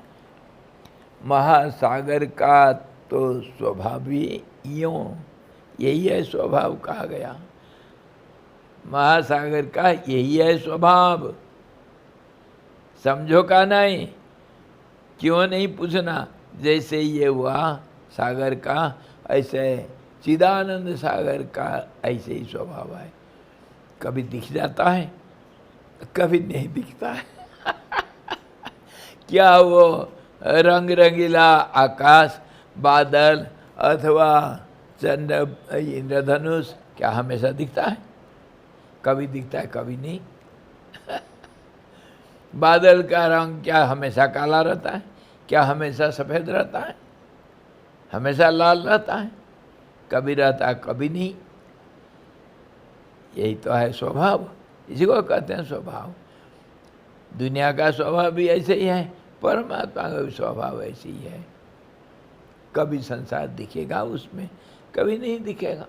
महासागर का तो स्वभाव ही यूं, यही है स्वभाव कहा गया। महासागर का यही है स्वभाव, समझो का नहीं? क्यों नहीं पूछना? जैसे ये हुआ सागर का, ऐसे चिदानंद सागर का ऐसे ही स्वभाव है। कभी दिख जाता है, कभी नहीं दिखता है। क्या वो रंग रंगीला आकाश, बादल अथवा चंद्र इंद्रधनुष क्या हमेशा दिखता है? कभी दिखता है, कभी नहीं। बादल का रंग क्या हमेशा काला रहता है? क्या हमेशा सफ़ेद रहता है? हमेशा लाल रहता है? कभी रहता है, कभी नहीं। यही तो है स्वभाव, इसी को कहते हैं स्वभाव। दुनिया का स्वभाव भी ऐसे ही है, परमात्मा का भी स्वभाव ऐसे ही है। कभी संसार दिखेगा उसमें, कभी नहीं दिखेगा।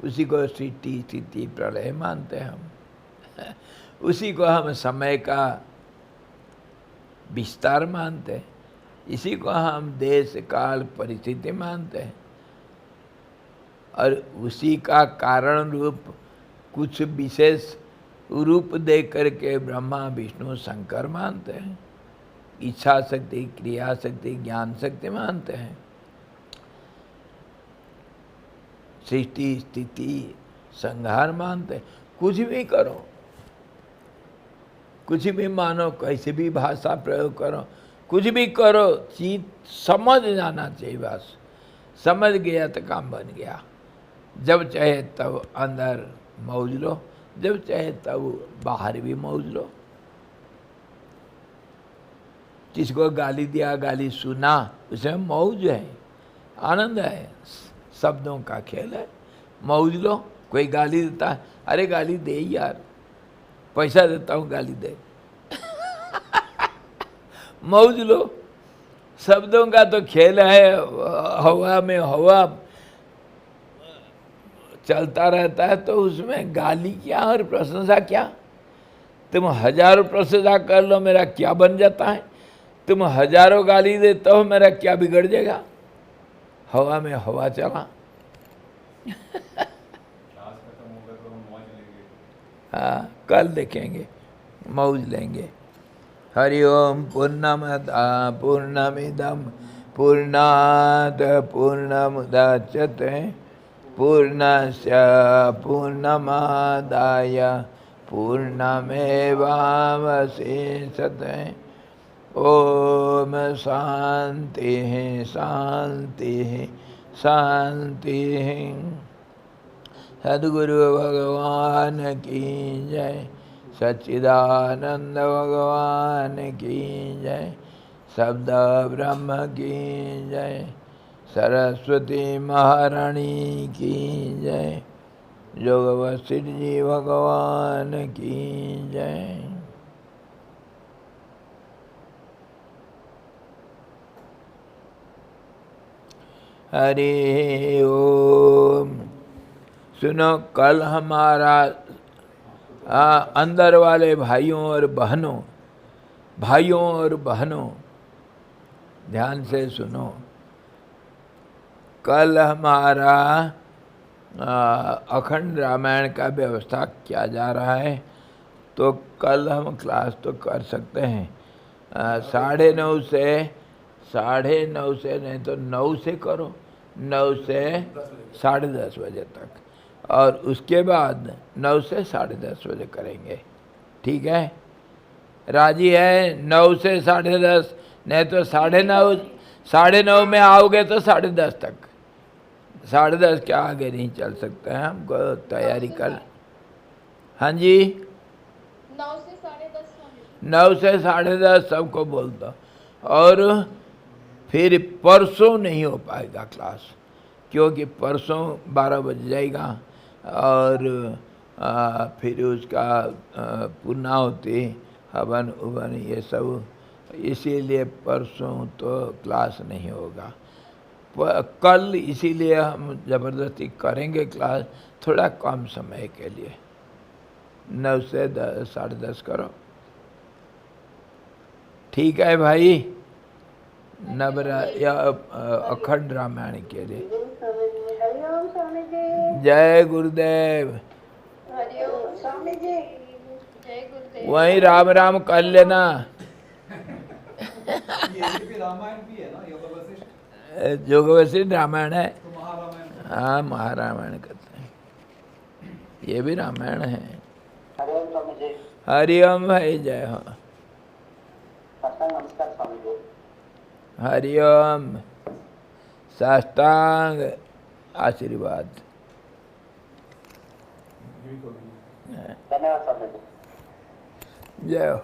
उसी को सृष्टि स्थिति प्रलय मानते हैं हम। उसी को हम समय का विस्तार मानते हैं, इसी को हम देश काल परिस्थिति मानते हैं, और उसी का कारण रूप कुछ विशेष रूप दे करके ब्रह्मा विष्णु शंकर मानते हैं। इच्छा शक्ति, क्रिया शक्ति, ज्ञान शक्ति मानते हैं। सृष्टि स्थिति संहार मानते हैं। कुछ भी करो, कुछ भी मानो, कैसे भी भाषा प्रयोग करो, कुछ भी करो, चीज समझ जाना चाहिए। बस समझ गया तो काम बन गया। जब चाहे तब अंदर मौज लो, जब चाहे तब बाहर भी मौज लो। किसको गाली दिया, गाली सुना, उसमें मौज है, आनंद है, शब्दों का खेल है, मौज लो। कोई गाली देता है, अरे गाली दे यार, पैसा देता हूँ गाली दे। मौज लो। शब्दों का तो खेल है, हवा में हवा चलता रहता है, तो उसमें गाली क्या और प्रशंसा क्या? तुम हजारों प्रशंसा कर लो, मेरा क्या बन जाता है? तुम हजारों गाली देते हो, मेरा क्या बिगड़ जाएगा? हवा में हवा चला। हाँ, कल देखेंगे, मौज लेंगे। हरि ओम। पूर्णमदा पूर्णमिदम पूर्णात् पूर्णमुदच्यते पूर्णस्य पूर्णमादाय पूर्णमेवावशिष्यते। ओम शांति शांति शांति। सद्गुरु भगवान की जय। सच्चिदानंद भगवान की जय। शब्द ब्रह्म की जय। सरस्वती महारानी की जय। जोग वशिष्ठ जी भगवान की जय। हरि ओम। सुनो, कल हमारा अंदर वाले भाइयों और बहनों ध्यान से सुनो। कल हमारा अखंड रामायण का व्यवस्था किया जा रहा है, तो कल हम क्लास तो कर सकते हैं 9:30 से नहीं तो 9 से करो, 9 से 10:30 बजे तक, और उसके बाद 9 से 10:30 बजे करेंगे। ठीक है, राजी है? 9 से 10:30, नहीं तो 9:30 में आओगे तो 10:30 तक। 10:30 के आगे नहीं चल सकते हैं, हमको तैयारी कर। हाँ जी, 9 से 10:30। 9 से 10:30 सबको बोल दो। और फिर परसों नहीं हो पाएगा क्लास, क्योंकि परसों 12 बज जाएगा और फिर उसका पूर्णाहुति, हवन उवन ये सब, इसीलिए परसों तो क्लास नहीं होगा। कल इसीलिए हम ज़बरदस्ती करेंगे क्लास थोड़ा कम समय के लिए। 9 से 10:30 करो। ठीक है भाई? या अखंड रामायण के लिए। हरिओम स्वामी जी। जय गुरुदेव। हरिओम स्वामी जी। जय गुरुदेव। वहीं राम राम कर लेना। ये भी रामायण भी है ना, योग वशिष्ठ? योग वशिष्ठ रामायण है। तो महारामायण। हाँ, महारामायण कहते हैं, ये भी रामायण है। हरिओम स्वामी जी। हरिओम भाई, जय हो। नमस्कार स्वामी जी। हरिओम, साष्टांग आशीर्वाद। धन्यवाद स्वामी जी। जय हो।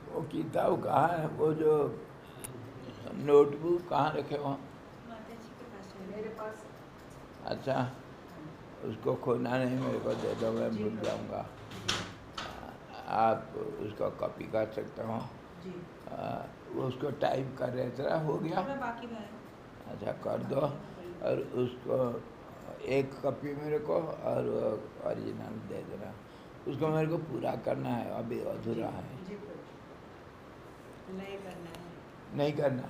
वो किताब कहाँ है? वो जो नोटबुक कहाँ रखे हो? मेरे पास। अच्छा, उसको खोना नहीं, मेरे को दे दो, मैं भूल जाऊँगा। आप उसका कॉपी कर सकते हो? जी। वो उसको टाइप कर रहे थे, हो गया? बाकी में। अच्छा, कर दो। और उसको एक कॉपी मेरे को और ओरिजिनल दे देना। उसको मेरे को पूरा करना है, अभी अधूरा है। नहीं करना है। नहीं करना?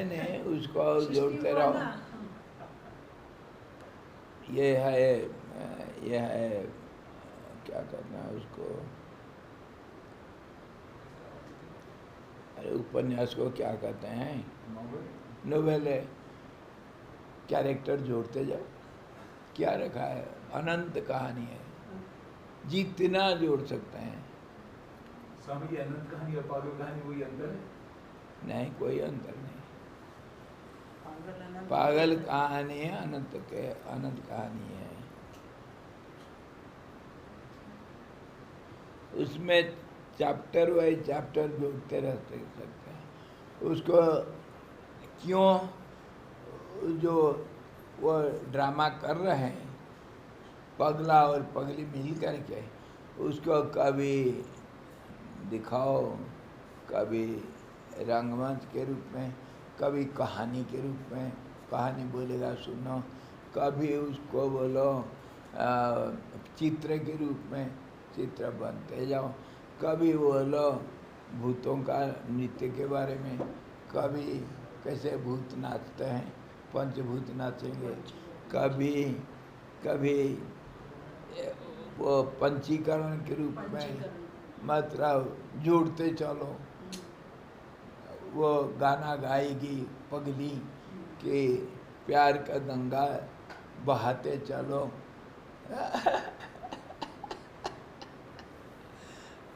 नहीं, उसको और जोड़ते रहो। ये है क्या करना है उसको, अरे उपन्यास को क्या कहते हैं? नोवेल है। कैरेक्टर जोड़ते जाओ। क्या रखा है? अनंत कहानी है, जितना जोड़ सकते हैं। स्वामी जी, अनंत कहानी और पागल कहानी वही अंतर है? नहीं, कोई अंतर नहीं। पागल कहानी है, अनंत कहानी है। उसमें चैप्टर वाइज चैप्टर जोड़ते रहते सकते हैं। उसको क्यों जो वो ड्रामा कर रहे हैं, पगला और पगली मिल करके, उसको कभी दिखाओ, कभी रंगमंच के रूप में, कभी कहानी के रूप में कहानी बोलेगा सुनो, कभी उसको बोलो चित्र के रूप में चित्र बनते जाओ, कभी बोलो भूतों का नृत्य के बारे में, कभी कैसे भूत नाचते हैं, पंचभूत नाचेंगे, कभी वो पंचीकरण के रूप में, मतलब जोड़ते चलो, वो गाना गाएगी पगली कि प्यार का गंगा बहाते चलो।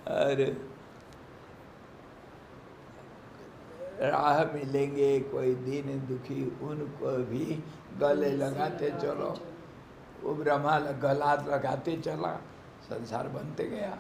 और राह मिलेंगे कोई दीन दुखी, उनको भी गले लगाते चलो। वो ब्रह्मा गला लगाते चला, संसार बनते गया।